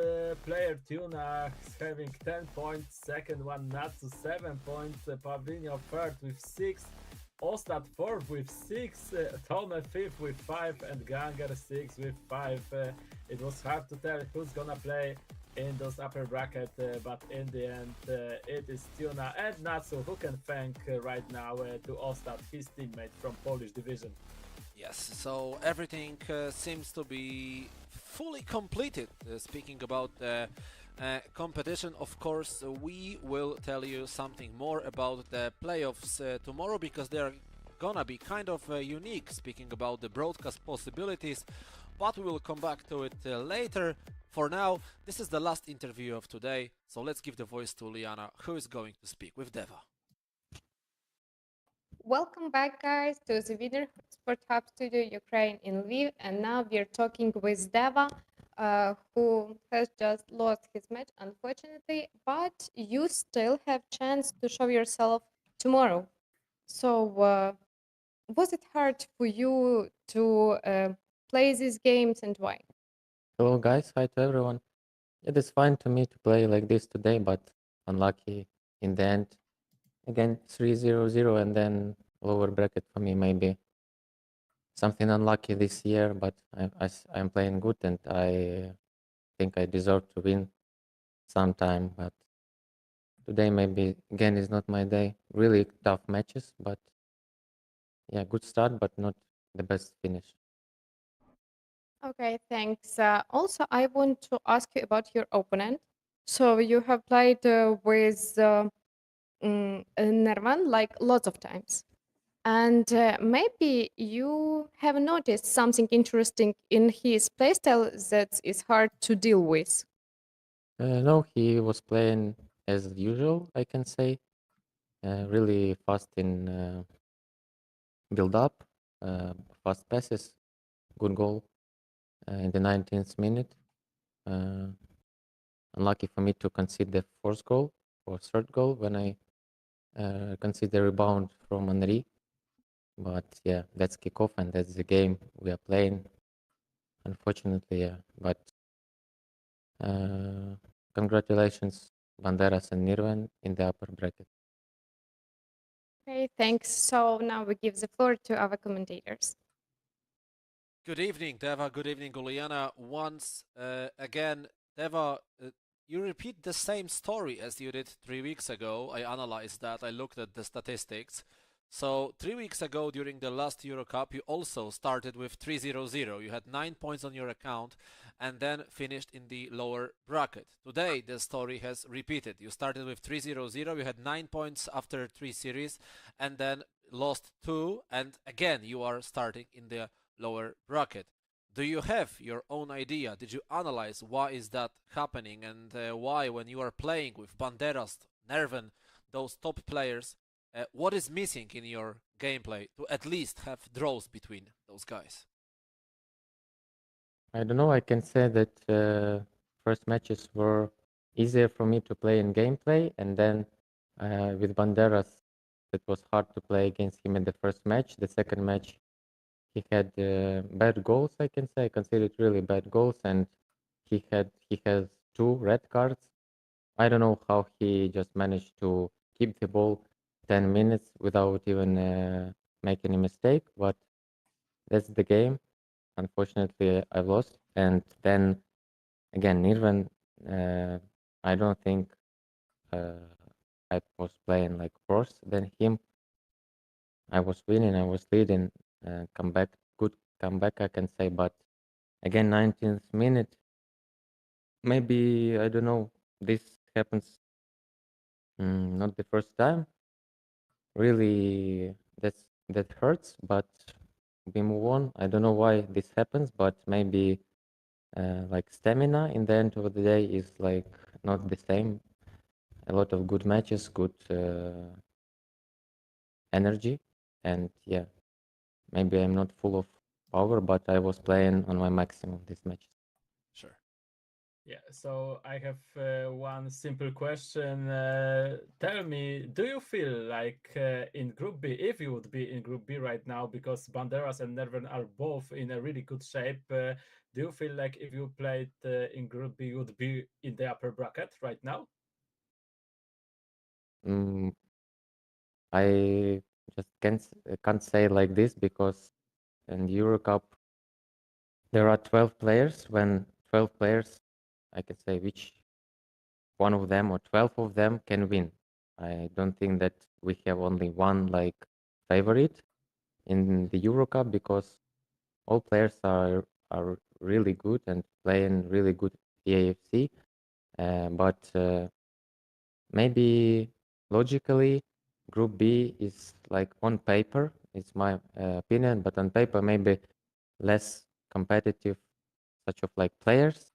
player, Tuna, is having 10 points, second one, Natsu, 7 points, Pavlino third with 6, Ostad fourth with 6, Tome fifth with 5, and Ganger 6 with 5. It was hard to tell who's gonna play in those upper bracket, but in the end, it is Tuna and Natsu who can thank right now to Ostad, his teammate from Polish division. Yes, so everything seems to be fully completed. Speaking about the competition, of course, we will tell you something more about the playoffs tomorrow, because they're gonna be kind of unique, speaking about the broadcast possibilities, but we will come back to it later. For now, this is the last interview of today, so let's give the voice to Liana, who is going to speak with Deva. Welcome back, guys, to the Winner Sport Hub Studio Ukraine in Lviv, and now we're talking with Deva, who has just lost his match, unfortunately, but you still have chance to show yourself tomorrow. So, was it hard for you to play these games, and why? Hello guys, hi to everyone. It is fine to me to play like this today, but unlucky in the end. Again, 3-0-0 and then lower bracket for me, maybe something unlucky this year, but I'm playing good and I think I deserve to win sometime, but today maybe again is not my day. Really tough matches, but yeah, good start, but not the best finish. Okay, thanks. Also, I want to ask you about your opponent. So you have played with Neerven like lots of times, and maybe you have noticed something interesting in his playstyle that is hard to deal with. No, he was playing as usual, I can say. Really fast in build up, fast passes, good goal in the 19th minute. Unlucky for me to concede the fourth goal or third goal when I consider rebound from Henry. But yeah, that's kickoff and that's the game we are playing. Unfortunately, yeah. But congratulations, Banderas and Neerven in the upper bracket. Okay, thanks. So now we give the floor to our commentators. Good evening, Deva. Good evening, Uliana. Once again, Deva, you repeat the same story as you did 3 weeks ago. I analyzed that. I looked at the statistics. So 3 weeks ago, during the last EuroCup, you also started with 3-0-0. You had 9 points on your account and then finished in the lower bracket. Today, the story has repeated. You started with 3-0-0. You had 9 points after 3 series and then lost 2. And again, you are starting in the lower bracket. Do you have your own idea? Did you analyze why is that happening and why, when you are playing with Banderas, Neerven, those top players, what is missing in your gameplay to at least have draws between those guys? I don't know. I can say that first matches were easier for me to play in gameplay, and then with Banderas, it was hard to play against him in the first match. The second match, he had bad goals. I can say I consider it really bad goals, and he has 2 red cards. I don't know how he just managed to keep the ball 10 minutes without even making a mistake, but that's the game. Unfortunately, I lost. And then again, Neerven, I don't think I was playing like worse than him. I was winning, I was leading, comeback, good comeback, I can say. But again, 19th minute, maybe, I don't know, this happens not the first time. Really, that hurts, but we move on. I don't know why this happens, but maybe like stamina in the end of the day is like not the same. A lot of good matches, good energy, and yeah, maybe I'm not full of power, but I was playing on my maximum this match. Sure. Yeah, so I have one simple question. Tell me, do you feel like in Group B, if you would be in Group B right now, because Banderas and Neerven are both in a really good shape, do you feel like if you played in Group B, you would be in the upper bracket right now? Mm, I just can't say like this because in the EuroCup there are 12 players. When 12 players, I can say which one of them or 12 of them can win. I don't think that we have only one like favorite in the EuroCup because all players are really good and playing really good AFC. But maybe logically, Group B is like on paper, it's my opinion, but on paper maybe less competitive, such of like players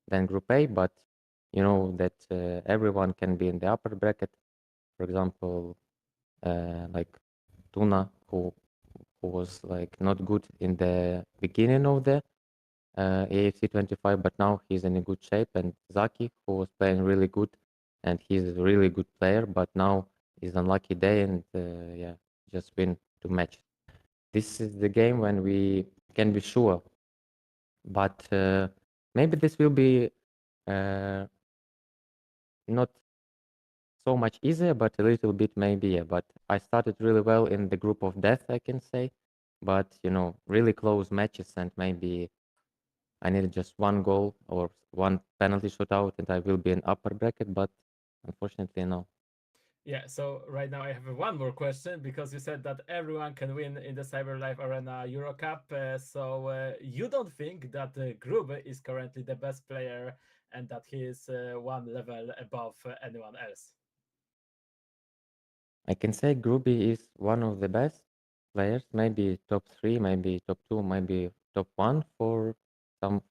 than Group A. But you know that everyone can be in the upper bracket. For example, like Tuna, who was like not good in the beginning of the AFC 25, but now he's in a good shape. And Zzakki, who was playing really good, and he's a really good player, but now is unlucky day and yeah, just win 2 matches. This is the game when we can be sure, but maybe this will be not so much easier, but a little bit maybe, yeah. But I started really well in the group of death, I can say, but you know, really close matches, and maybe I needed just 1 goal or 1 penalty shootout and I will be in upper bracket, but unfortunately no. Yeah, so right now I have one more question because you said that everyone can win in the CyberLive Arena EuroCup. So you don't think that Grube is currently the best player and that he is one level above anyone else? I can say Gruby is one of the best players, maybe top 3, maybe top 2, maybe top 1 for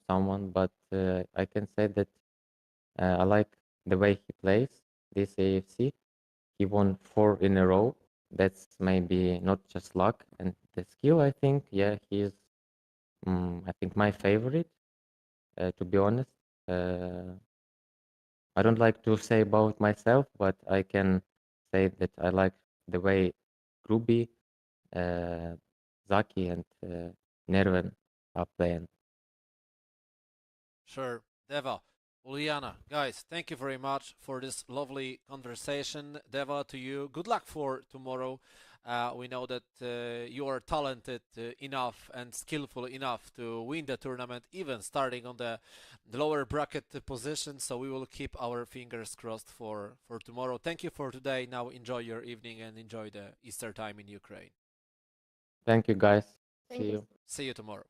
someone, but I can say that I like the way he plays this AFC. He won 4 in a row. That's maybe not just luck and the skill, I think. Yeah, he's, I think, my favorite, to be honest. I don't like to say about myself, but I can say that I like the way Group B, Zzakki and Neerven are playing. Sure. Deva, Uliana, guys, thank you very much for this lovely conversation. Deva, to you, good luck for tomorrow. We know that you are talented enough and skillful enough to win the tournament, even starting on the lower bracket position. So we will keep our fingers crossed for tomorrow. Thank you for today. Now enjoy your evening and enjoy the Easter time in Ukraine. Thank you, guys. Thank See you. you. See you tomorrow.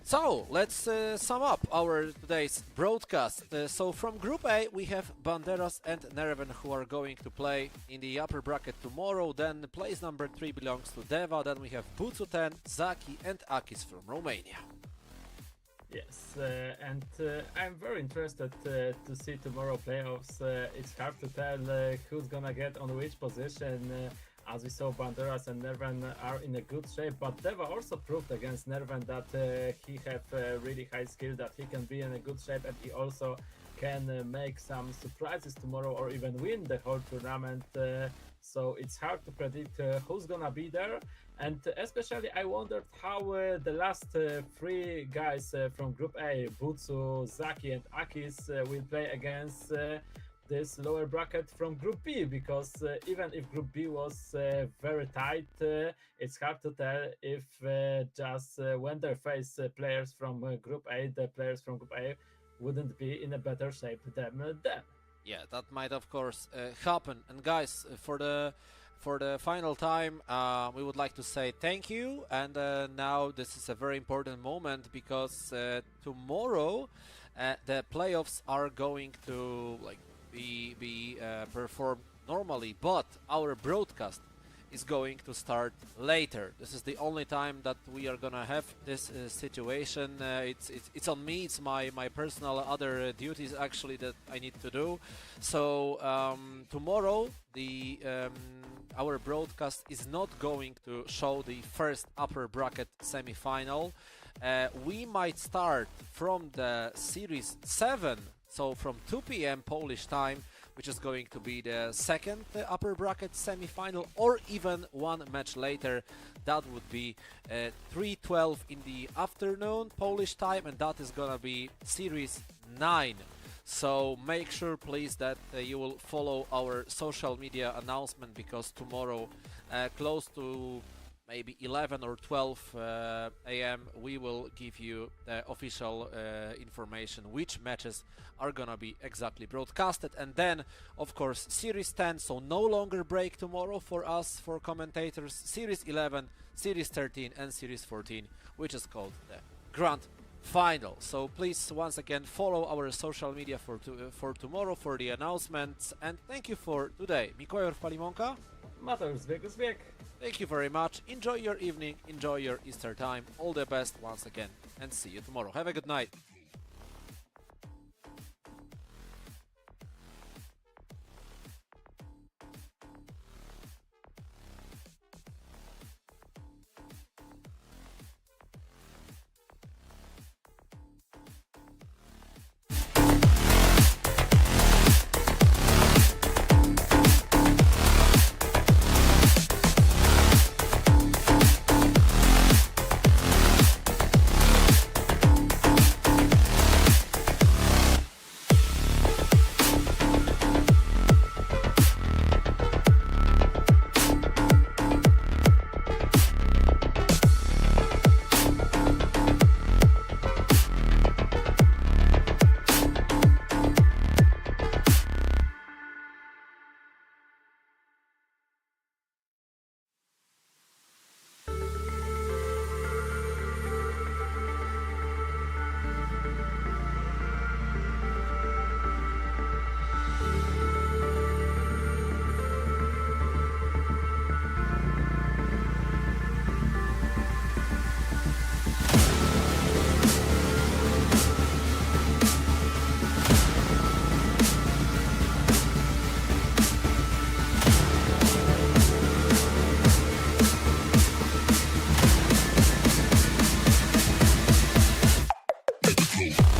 So let's sum up our today's broadcast. So from Group A we have Banderas and Neerven who are going to play in the upper bracket tomorrow. Then place number 3 belongs to Deva. Then we have Bucu10, Zzakki and AKEEZ from Romania. Yes, and I'm very interested to see tomorrow playoffs. It's hard to tell who's gonna get on which position. As we saw, Banderas and Neerven are in a good shape, but Deva also proved against Neerven that he have really high skill, that he can be in a good shape, and he also can make some surprises tomorrow or even win the whole tournament. So it's hard to predict who's gonna be there, and especially I wondered how the last 3 guys from Group A, Bucu, Zzakki and AKEEZ will play against this lower bracket from Group B, because even if Group B was very tight, it's hard to tell if just when they face players from Group A, the players from Group A wouldn't be in a better shape than them. Yeah, that might of course happen. And guys, for the final time, we would like to say thank you. And now this is a very important moment, because tomorrow the playoffs are going to be performed normally, but our broadcast is going to start later. This is the only time that we are gonna have this situation. It's on me. It's my personal other duties actually that I need to do. So tomorrow our broadcast is not going to show the first upper bracket semi-final. We might start from the Series 7, so from 2 p.m. Polish time, which is going to be the second upper bracket semi-final, or even one match later. That would be 3:12 in the afternoon Polish time, and that is gonna be Series 9. So make sure please that you will follow our social media announcement, because tomorrow close to maybe 11 or 12 a.m. we will give you the official information which matches are gonna be exactly broadcasted. And then of course Series 10, so no longer break tomorrow for us, for commentators. Series 11, Series 13 and Series 14, which is called the Grand Final. So please once again follow our social media for tomorrow for the announcements. And thank you for today. Mikołaj Palimonka. Mateusz Zbieg. Thank you very much. Enjoy your evening, enjoy your Easter time. All the best once again, and see you tomorrow. Have a good night. Cool.